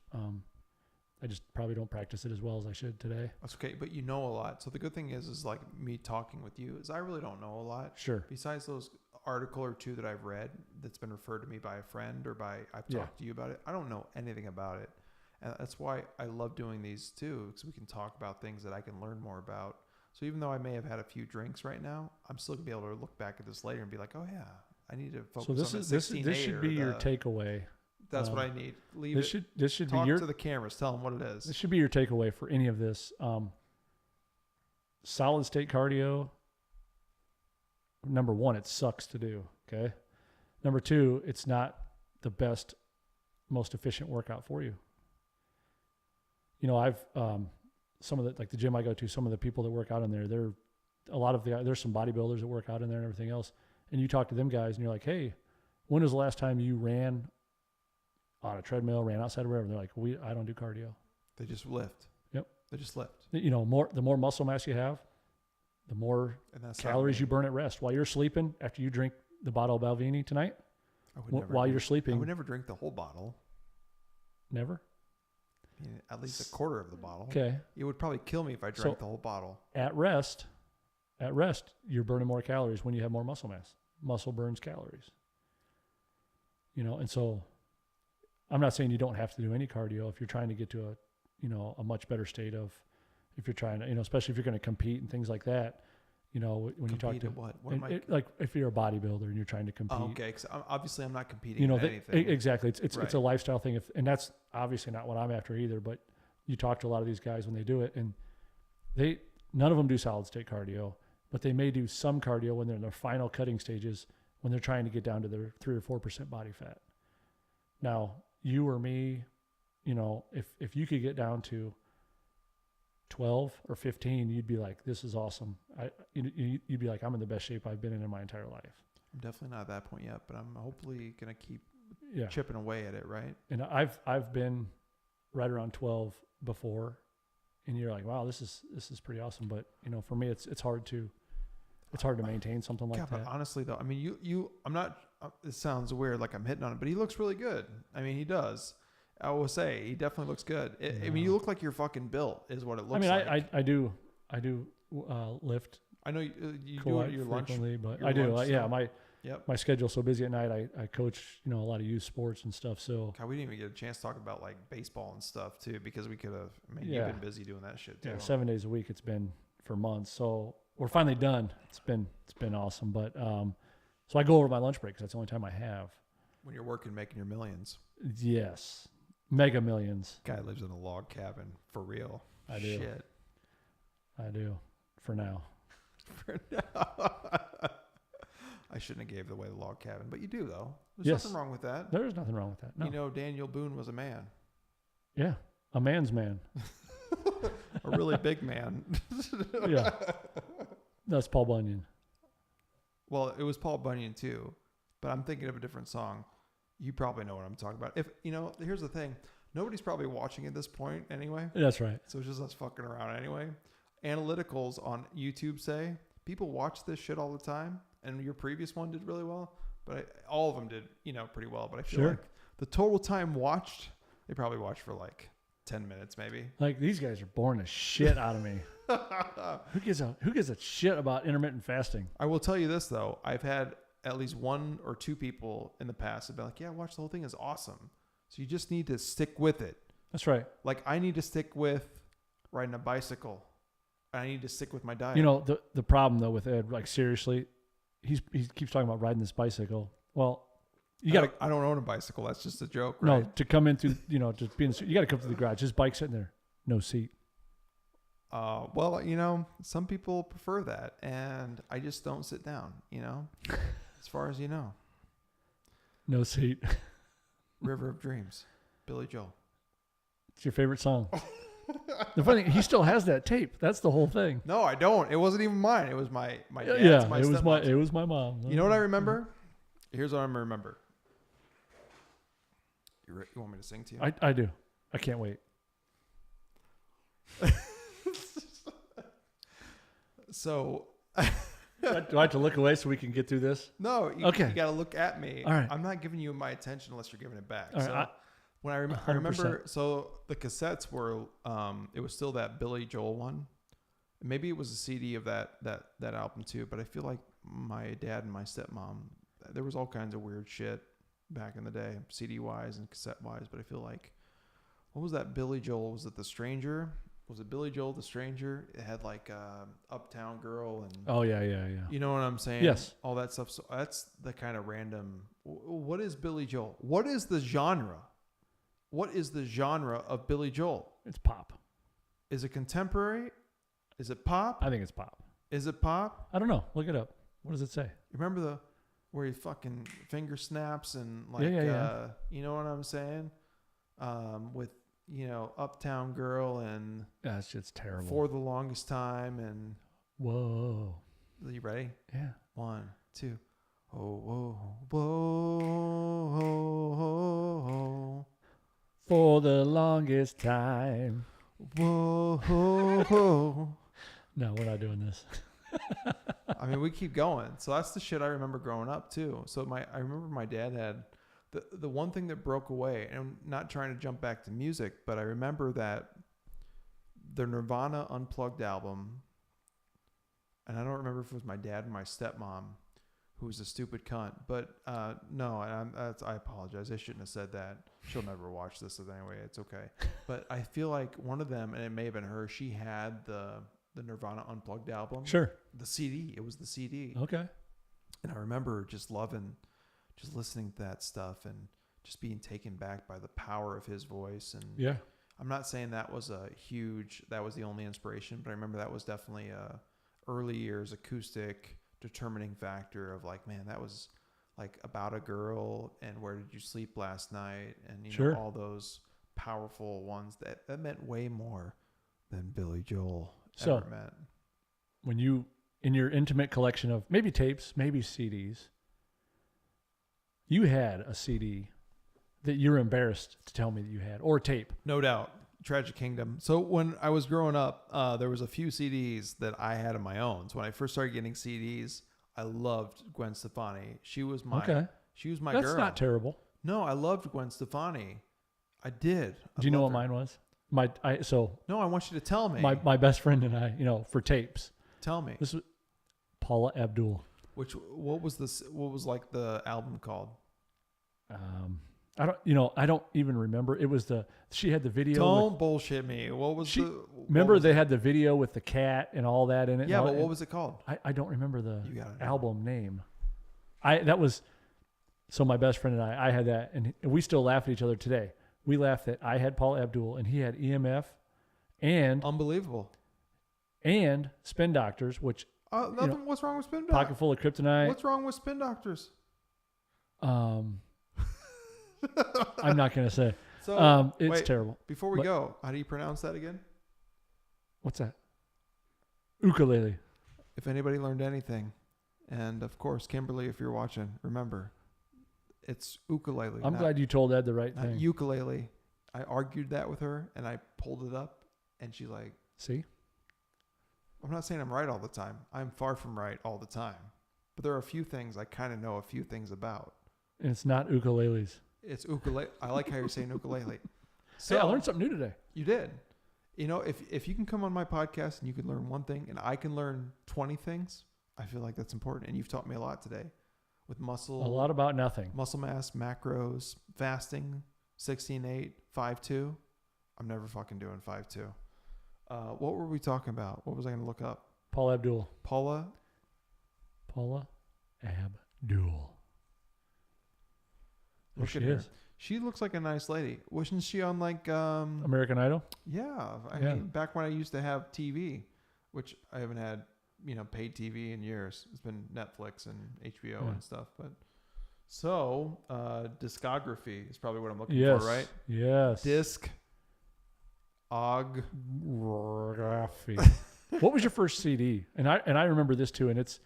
I just probably don't practice it as well as I should today. That's okay, but you know a lot. So the good thing is like me talking with you is I really don't know a lot. Sure. Besides those article or two that I've read that's been referred to me by a friend or I've talked to you about it. I don't know anything about it. And that's why I love doing these too, because we can talk about things that I can learn more about. So even though I may have had a few drinks right now, I'm still gonna be able to look back at this later and be like, oh yeah, I need to focus So this on is the this 16 this should be your takeaway. That's what I need. Leave This it. should Talk be your to the cameras. Tell them what it is. this should be your takeaway for any of this. Solid state cardio. Number one, it sucks to do. Okay. Number two, it's not the best, most efficient workout for you. You know, I've some of the, like the gym I go to, some of the people that work out in there, there's some bodybuilders that work out in there and everything else. And you talk to them guys and you're like, hey, when was the last time you ran on a treadmill, ran outside or whatever? And they're like, I don't do cardio. They just lift. Yep. They just lift. You know, the more muscle mass you have, the more calories you burn at rest. While you're sleeping, after you drink the bottle of Balvenie tonight, you're sleeping. I would never drink the whole bottle. Never? I mean, at least a quarter of the bottle. Okay. It would probably kill me if I drank the whole bottle. At rest, you're burning more calories when you have more muscle mass. Muscle burns calories. You know, and so I'm not saying you don't have to do any cardio if you're trying to get to a much better state of, if you're trying to, especially if you're going to compete and things like that. You know, when you talk to what like if you're a bodybuilder and you're trying to compete. Oh, okay, because obviously I'm not competing. Anything. Exactly. It's right. It's a lifestyle thing, and that's obviously not what I'm after either. But you talk to a lot of these guys when they do it, and none of them do solid state cardio, but they may do some cardio when they're in their final cutting stages, when they're trying to get down to their 3 or 4% body fat. Now, you or me, if you could get down to 12 or 15, you'd be like, this is awesome. You'd be like, I'm in the best shape I've been in my entire life. I'm definitely not at that point yet, but I'm hopefully going to keep chipping away at it, right? And I've been right around 12 before, and you're like, wow, this is pretty awesome. But, for me, it's hard to maintain something like that. But honestly, though, I mean, I'm not, it sounds weird like I'm hitting on it, but he looks really good. I mean, he does. I will say he definitely looks good. I mean, you look like you're fucking built, is what it looks like. I do lift. I know you do it your lunch, but your I do. Lunch, My schedule's so busy at night. I coach, a lot of youth sports and stuff. So God, we didn't even get a chance to talk about like baseball and stuff too, because we could have. I mean, you've been busy doing that shit too. Yeah, 7 days a week. It's been for months. So we're finally done. It's been awesome. But so I go over my lunch break because that's the only time I have. When you're working, making your millions. Yes. Mega millions. Guy lives in a log cabin for real. I do. Shit. I do. For now. I shouldn't have gave away the log cabin, but you do though. There's yes. nothing wrong with that. There is nothing wrong with that. No. Daniel Boone was a man. Yeah, a man's man. A really big man. Yeah, that's Paul Bunyan. Well, it was Paul Bunyan too, but I'm thinking of a different song. You probably know what I'm talking about. If here's the thing. Nobody's probably watching at this point anyway. That's right. So it's just us fucking around anyway. Analyticals on YouTube say people watch this shit all the time, and your previous one did really well, but all of them did, pretty well. But I feel like the total time watched, they probably watched for like 10 minutes maybe. Like these guys are boring the shit out of me. Who gives a shit about intermittent fasting? I will tell you this though. I've had at least 1 or 2 people in the past have been like, yeah, watch the whole thing, is awesome. So you just need to stick with it. That's right. Like I need to stick with riding a bicycle. I need to stick with my diet. The problem though with Ed, like seriously, he keeps talking about riding this bicycle. Well, you got to. I don't own a bicycle. That's just a joke, right? No, to come in through, to be in you got to come to the garage. His bike's sitting there, no seat. Well, some people prefer that, and I just don't sit down. As far as you know. No seat. River of Dreams, Billy Joel. It's your favorite song. The funny thing, he still has that tape. That's the whole thing. No, I don't. It wasn't even mine. It was my dad's. Yeah, my it was my mom. You know what I remember? Here's what I remember. You want me to sing to you? I do. I can't wait. So. Do I have to look away so we can get through this? No. Okay. You got to look at me. All right. I'm not giving you my attention unless you're giving it back. All so. Right, When I remember, so the cassettes were, it was still that Billy Joel one. Maybe it was a CD of that album too. But I feel like my dad and my stepmom, there was all kinds of weird shit back in the day, CD wise and cassette wise. But I feel like what was that Billy Joel? Was it The Stranger? Was it Billy Joel, The Stranger? It had like Uptown Girl and Oh yeah. you know what I'm saying? Yes. All that stuff. So that's the kind of random. What is Billy Joel? What is the genre? What is the genre of Billy Joel? It's pop. Is it contemporary? Is it pop? I think it's pop. Is it pop? I don't know. Look it up. What does it say? Remember where he fucking finger snaps and like Yeah. you know what I'm saying? With Uptown Girl and That shit's terrible. For the Longest Time and Whoa. are you ready? Yeah. 1, 2. Oh, whoa, whoa, whoa, whoa. For the longest time. Whoa, whoa, whoa. No, we're not doing this. I mean, we keep going. So that's the shit I remember growing up too. So I remember my dad had the one thing that broke away, and I'm not trying to jump back to music, but I remember that the Nirvana Unplugged album, and I don't remember if it was my dad and my stepmom, who was a stupid cunt, but no, I apologize. I shouldn't have said that. She'll never watch this anyway. It's okay. But I feel like one of them, and it may have been her, she had the Nirvana Unplugged album. Sure. The CD. It was the CD. Okay. And I remember just listening to that stuff and just being taken back by the power of his voice. And Yeah. I'm not saying that was that was the only inspiration, but I remember that was definitely a early years acoustic determining factor of like, man, that was like About a Girl and Where Did You Sleep Last Night? And, Sure. all those powerful ones that meant way more than Billy Joel ever meant. When you, in your intimate collection of maybe tapes, maybe CDs, you had a CD that you're embarrassed to tell me that you had, or tape. No doubt. Tragic Kingdom. So when I was growing up, there was a few CDs that I had of my own. So when I first started getting CDs, I loved Gwen Stefani. She was my girl. That's not terrible. No, I loved Gwen Stefani. I did. Do you know what mine was? No, I want you to tell me. My best friend and I, for tapes. Tell me. This was Paula Abdul. What was like the album called? I don't even remember. It was she had the video. Don't bullshit me. What was they had the video with the cat and all that in it? Yeah, but what was it called? I don't remember the album name. So my best friend and I had that, and we still laugh at each other today. We laughed that I had Paul Abdul and he had EMF and unbelievable and Spin Doctors, which nothing. What's wrong with Spin Doctors? Pocket Full of Kryptonite. What's wrong with Spin Doctors? I'm not gonna say. So it's terrible. Before we go, how do you pronounce that again? What's that? Ukulele. If anybody learned anything, and of course, Kimberly, if you're watching, remember, it's ukulele. I'm glad you told Ed the right thing. Ukulele. I argued that with her, and I pulled it up, and she's like, "See, I'm not saying I'm right all the time. I'm far from right all the time, but there are a few things I kind of know a few things about." And it's not ukuleles. It's ukulele. I like how you're saying ukulele. So hey, I learned something new today. You did. If you can come on my podcast and you can learn one thing and I can learn 20 things, I feel like that's important. And you've taught me a lot today with muscle. A lot about nothing. Muscle mass, macros, fasting, 16-8, 5-2. I'm never fucking doing 5-2. What were we talking about? What was I going to look up? Paula Abdul. Paula Abdul. There Look she at her. is. She looks like a nice lady. Wasn't she on like American Idol? Yeah. I mean, back when I used to have TV, which I haven't had, paid TV in years. It's been Netflix and HBO and stuff. But so discography is probably what I'm looking for, right? Yes. Discography. What was your first CD? And I remember this too, and it's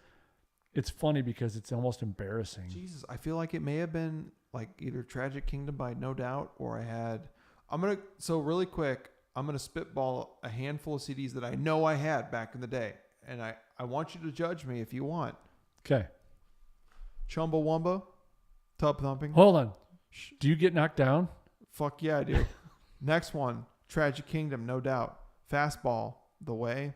funny because it's almost embarrassing. Jesus, I feel like it may have been like either Tragic Kingdom by No Doubt, or so really quick, I'm going to spitball a handful of CDs that I know I had back in the day. And I want you to judge me if you want. Okay. Chumbawamba, Tub Thumping. Hold on. Do you get knocked down? Fuck yeah, I do. Next one, Tragic Kingdom, No Doubt. Fastball, The Way.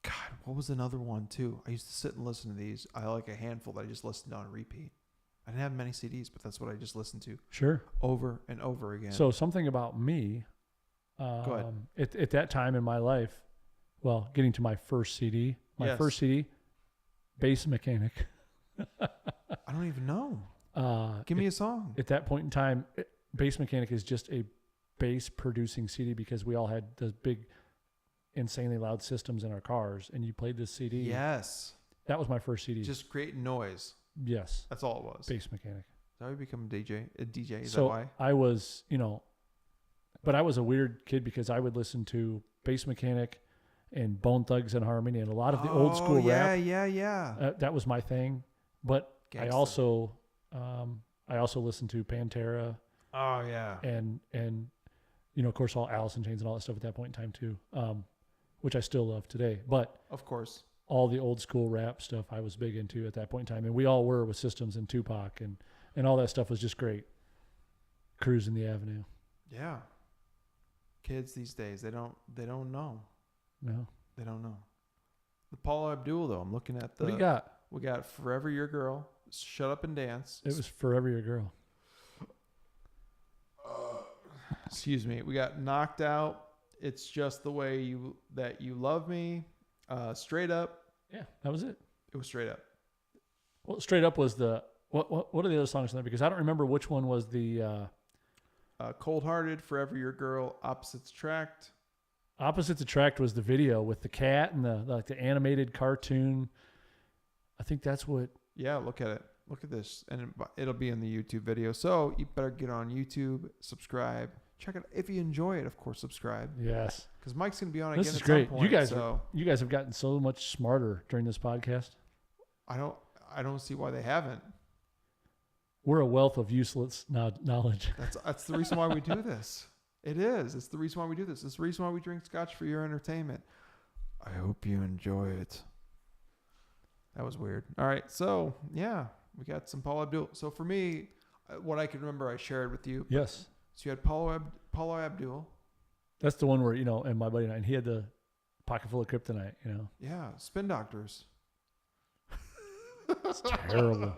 God, what was another one too? I used to sit and listen to these. I like a handful that I just listened on repeat. I didn't have many CDs, but that's what I just listened to Sure. over and over again. So something about me, Go ahead. at that time in my life, well, getting to my first CD, first CD, Bass Mechanic. I don't even know. Give me a song. At that point in time, Bass Mechanic is just a bass producing CD because we all had those big, insanely loud systems in our cars, and you played this CD. Yes. That was my first CD. Just creating noise. Yes. That's all it was. Bass Mechanic. Is that how you become a DJ? Is so that why? I was, but I was a weird kid because I would listen to Bass Mechanic and Bone Thugs and Harmony and a lot of the old school rap. Yeah. That was my thing. But Gangsta. I also listened to Pantera. Oh yeah. And of course all Alice in Chains and all that stuff at that point in time too, which I still love today. But of course, all the old school rap stuff I was big into at that point in time, and we all were with Systems and Tupac and all that stuff was just great. Cruising the Avenue. Yeah. Kids these days, they don't know. No. They don't know. The Paula Abdul though, I'm looking at the. What do you got? We got Forever Your Girl, Shut Up and Dance. It was Forever Your Girl. Excuse me. We got Knocked Out. It's Just the Way That You Love Me. Straight Up. Yeah, that was it. It was Straight Up. Well, Straight Up was the what are the other songs in there? Because I don't remember which one was the Cold Hearted, Forever Your Girl, Opposites Attract. Opposites Attract was the video with the cat and the animated cartoon. I think that's what. Yeah, look at it. Look at this, and it'll be in the YouTube video. So you better get on YouTube, subscribe, check it. If you enjoy it, of course, subscribe. Yes, because Mike's gonna be on this again. This is at great. Some point, You guys have gotten so much smarter during this podcast. I don't see why they haven't. We're a wealth of useless knowledge. That's the reason why we do this. It is. It's the reason why we do this. It's the reason why we drink scotch for your entertainment. I hope you enjoy it. That was weird. All right. So, yeah, we got some Paula Abdul. So, for me, what I can remember I shared with you. Yes. So, you had Paula Abdul. That's the one where, and my buddy and I, and he had the pocket full of kryptonite, Yeah. Spin Doctors. It's terrible.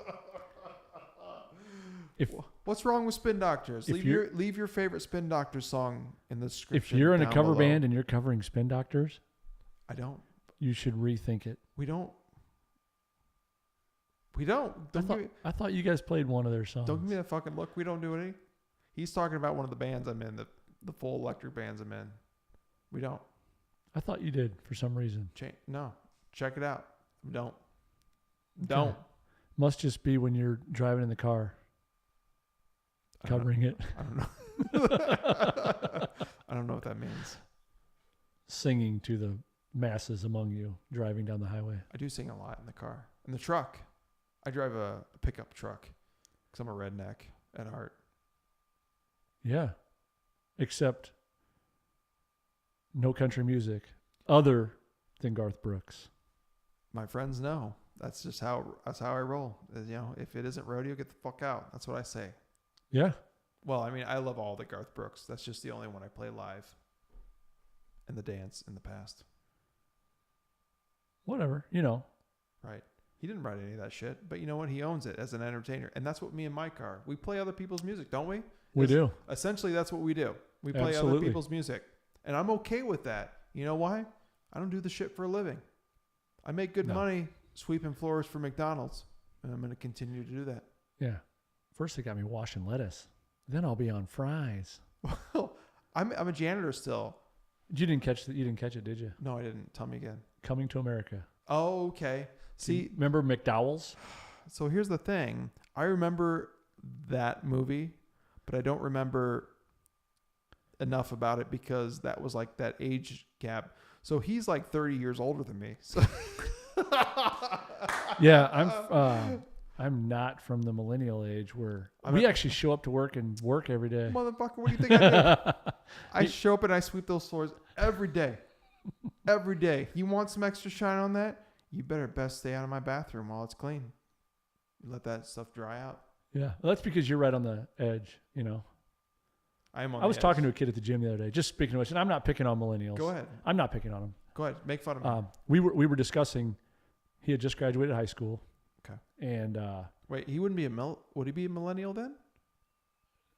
What's wrong with Spin Doctors? Leave your favorite Spin Doctors song in the description. If you're in a cover below. band and you're covering Spin Doctors, I don't. You should rethink it. We don't. I thought you guys played one of their songs. Don't give me that fucking look. We don't do any. He's talking about one of the bands I'm in, the full electric bands I'm in. We don't. I thought you did for some reason. No. Check it out. We don't. Okay. Don't. Must just be when you're driving in the car. Covering it. I don't know. I don't know what that means. Singing to the masses among you driving down the highway. I do sing a lot in the car. In the truck. I drive a pickup truck because I'm a redneck at heart. Yeah. Except no country music other than Garth Brooks. My friends know. That's just how I roll. If it isn't rodeo, get the fuck out. That's what I say. Yeah. Well, I mean, I love all the Garth Brooks. That's just the only one I play live. And the dance in the past. Whatever, Right. He didn't write any of that shit, but you know what? He owns it as an entertainer. And that's what me and Mike are. We play other people's music, don't we? We do. Essentially, that's what we do. We play Absolutely. other people's music. And I'm okay with that. You know why? I don't do the shit for a living. I make good money sweeping floors for McDonald's. And I'm going to continue to do that. Yeah. First they got me washing lettuce. Then I'll be on fries. Well, I'm a janitor still. You didn't catch it, did you? No, I didn't. Tell me again. Coming to America. Oh, okay. See, remember McDowell's? So here's the thing. I remember that movie, but I don't remember enough about it because that was like that age gap. So he's like 30 years older than me. So Yeah, I'm not from the millennial age where we actually show up to work and work every day. Motherfucker, what do you think I do? I show up and I sweep those floors every day. Every day. You want some extra shine on that? You better best stay out of my bathroom while it's clean. You let that stuff dry out. Yeah. Well, that's because you're right on the edge, I was talking to a kid at the gym the other day, just speaking of which, and I'm not picking on millennials. Go ahead. I'm not picking on them. Go ahead. Make fun of me. We were discussing, he had just graduated high school. Okay. And Wait, he wouldn't be would he be a millennial then?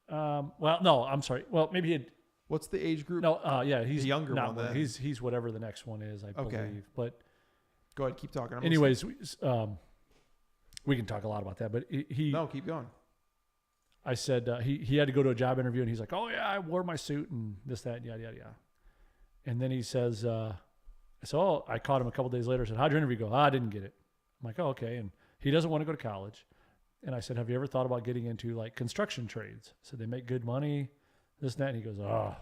well, no, I'm sorry. Well, maybe he'd. What's the age group? No, yeah, he's the younger not one. Then he's whatever the next one is, I believe. But go ahead, keep talking. anyways, we can talk a lot about that. But he no, keep going. I said he had to go to a job interview, and he's like, "Oh yeah, I wore my suit and this, that, yada yada yada." And then he says, "So I caught him a couple days later. Said, how'd your interview go? I didn't get it." I'm like, "Oh, okay." And he doesn't want to go to college. And I said, "Have you ever thought about getting into like construction trades?" So they make good money, this and that. And he goes, "Oh,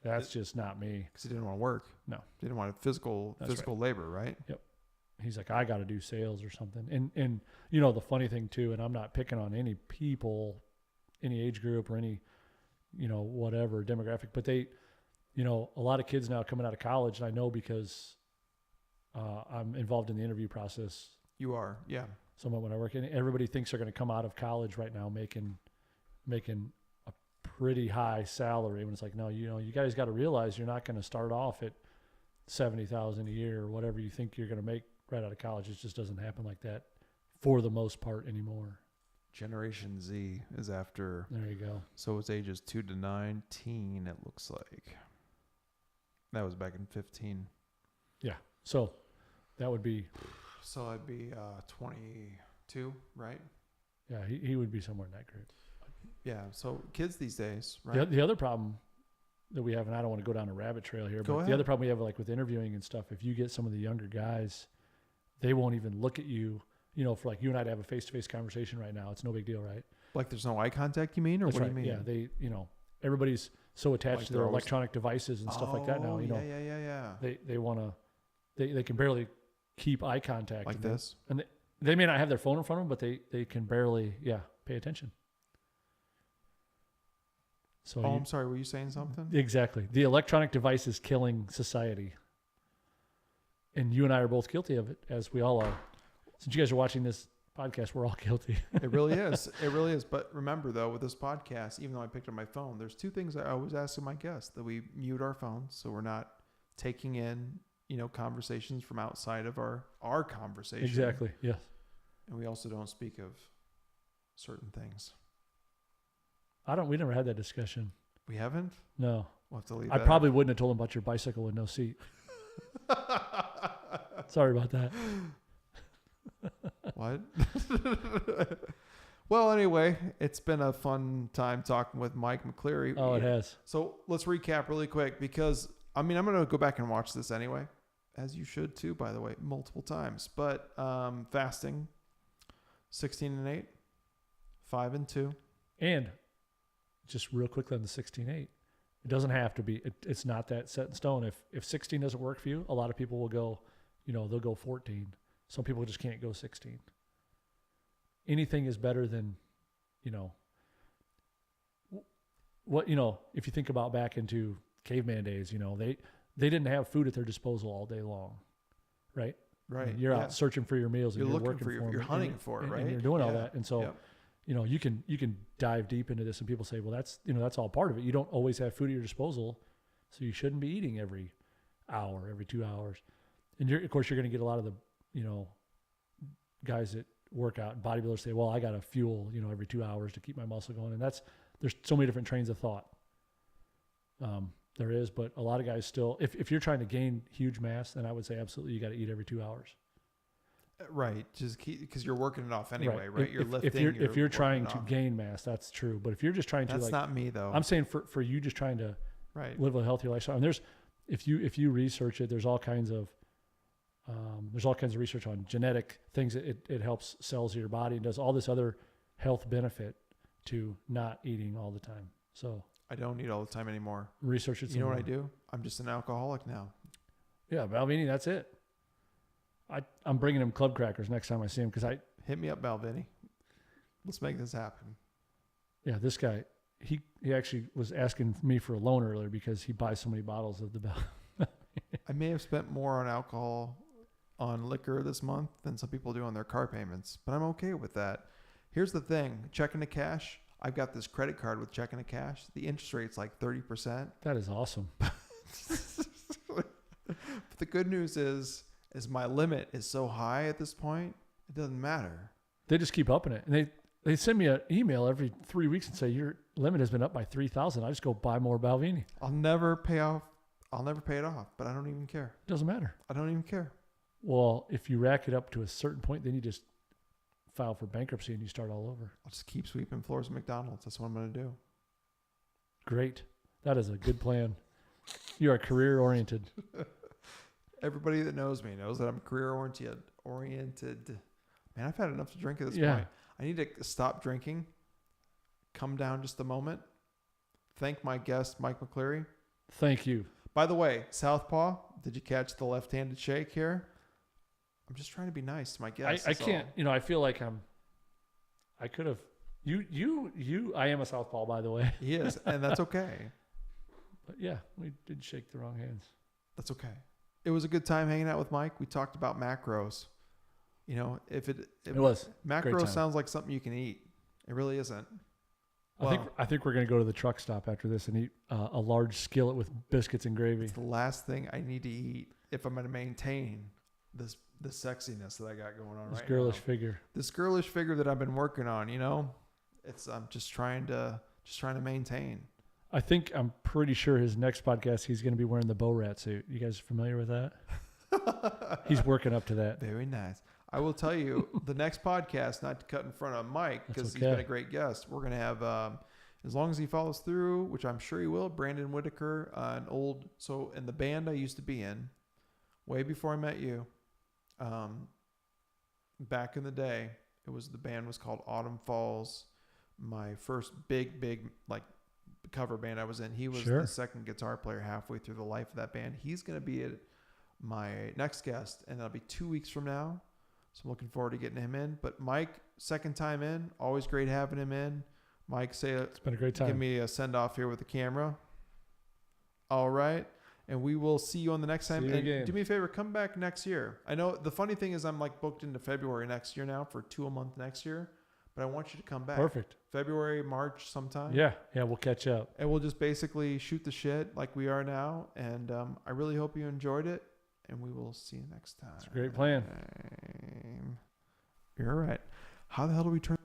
that's just not me." Because he didn't want to work. No, he didn't want physical labor, right? Yep. He's like, "I got to do sales or something." And you know the funny thing too, and I'm not picking on any people, any age group or any, you know, whatever demographic, but they, you know, a lot of kids now coming out of college, and I know because I'm involved in the interview process. You are, yeah. Somewhat when I work, and everybody thinks they're going to come out of college right now making a pretty high salary. When it's like, no, you know, you guys got to realize you're not going to start off at $70,000 a year or whatever you think you're going to make right out of college. It just doesn't happen like that for the most part anymore. Generation Z is after. There you go. So it's ages 2 to 19. It looks like that was back in 15. Yeah. So that would be. So I'd be 22, right? Yeah, he would be somewhere in that group. Yeah. So kids these days, right? The other problem that we have, and I don't want to go down a rabbit trail here, but the other problem we have, like with interviewing and stuff, if you get some of the younger guys, they won't even look at you. You know, for like you and I to have a face-to-face conversation right now, it's no big deal, right? Like there's no eye contact, you mean, or That's what right. do you mean? Yeah, they, you know, everybody's so attached Like to their electronic devices and stuff like that now. You know, they want to, they can barely keep eye contact like this, and they may not have their phone in front of them, but they can barely, pay attention. So I'm sorry, were you saying something? Exactly. The electronic device is killing society, and you and I are both guilty of it, as we all are. Since you guys are watching this podcast, we're all guilty. It really is. It really is. But remember, though, with this podcast, even though I picked up my phone, there's two things I always ask of my guests: that we mute our phones so we're not taking in, you know, conversations from outside of our conversation. Exactly. Yes. And we also don't speak of certain things. We never had that discussion. We haven't? No. We'll have to leave I that probably wouldn't have told him about your bicycle with no seat. Sorry about that. What? Well, anyway, it's been a fun time talking with Mike McCleary. Oh, it has. So let's recap really quick because, I mean, I'm going to go back and watch this anyway, as you should too, by the way, multiple times. But fasting, 16-8, 5-2. And just real quickly on the 16-8, it doesn't have to be. It's not that set in stone. If 16 doesn't work for you, a lot of people will go, you know, they'll go 14. Some people just can't go 16. Anything is better than, you know, what, you know, if you think about back into caveman days, you know, they didn't have food at their disposal all day long, right? Right. I mean, you're out searching for your meals and you're looking working for them. You're hunting for it, right? And you're doing all that. And so, you know, you can dive deep into this and people say, well, that's, you know, that's all part of it. You don't always have food at your disposal. So you shouldn't be eating every hour, every 2 hours. And of course you're going to get a lot of the, you know, guys that work out and bodybuilders say, well, I got to fuel, you know, every 2 hours to keep my muscle going. And there's so many different trains of thought. There is, but a lot of guys still, if you're trying to gain huge mass, then I would say absolutely you got to eat every 2 hours. Right. Just because you're working it off anyway, right? You're lifting. If you're trying to gain mass, that's true. But if you're just trying to, that's not me though. I'm saying for you just trying to live a healthier lifestyle. And if you research it, there's all kinds of research on genetic things. It helps cells of your body and does all this other health benefit to not eating all the time. So I don't eat all the time anymore. Research it. You know what I do? I'm just an alcoholic now. Yeah, Balvini, that's it. I'm bringing him club crackers next time I see him because hit me up, Balvini. Let's make this happen. Yeah, this guy, he actually was asking me for a loan earlier because he buys so many bottles of the Bal. I may have spent more on alcohol, on liquor this month than some people do on their car payments, but I'm okay with that. Here's the thing: checking to cash. I've got this credit card with checking to cash. The interest rate's like 30%. That is awesome. But the good news is my limit is so high at this point, it doesn't matter. They just keep upping it. And they send me an email every 3 weeks and say, your limit has been up by 3,000. I just go buy more Balvenie. I'll never pay it off, but I don't even care. Doesn't matter. I don't even care. Well, if you rack it up to a certain point, then you just file for bankruptcy and you start all over. I'll just keep sweeping floors at McDonald's. That's what I'm going to do. Great. That is a good plan. You are career oriented. Everybody that knows me knows that I'm career oriented. Man, I've had enough to drink at this Yeah. point. I need to stop drinking. Come down just a moment. Thank my guest, Mike McCleary. Thank you. By the way, Southpaw, did you catch the left-handed shake here? I'm just trying to be nice to my guests. I can't, I feel like I could have, I am a southpaw, by the way. He is, and that's okay. But yeah, we did shake the wrong hands. That's okay. It was a good time hanging out with Mike. We talked about macros. It was macros sounds like something you can eat. It really isn't. I think we're going to go to the truck stop after this and eat a large skillet with biscuits and gravy. It's the last thing I need to eat if I'm going to maintain the sexiness that I got going on right now. This girlish figure that I've been working on, I'm just trying to maintain. I'm pretty sure his next podcast, he's going to be wearing the Bo Rat suit. You guys familiar with that? He's working up to that. Very nice. I will tell you, the next podcast, not to cut in front of Mike, because he's been a great guest. We're going to have, as long as he follows through, which I'm sure he will, Brandon Whitaker, in the band I used to be in, way before I met you, back in the day, the band was called Autumn Falls. My first big, cover band I was in. He was the second guitar player halfway through the life of that band. He's going to be my next guest, and that'll be 2 weeks from now. So I'm looking forward to getting him in. But Mike, second time in, always great having him in. Mike, it's been a great time. Give me a send off here with the camera. All right. And we will see you on the next time. And do me a favor, come back next year. I know the funny thing is I'm booked into February next year now for 2 a month next year. But I want you to come back. Perfect. February, March sometime. Yeah, we'll catch up. And we'll just basically shoot the shit like we are now. And I really hope you enjoyed it. And we will see you next time. It's a great plan. You're all right. How the hell do we turn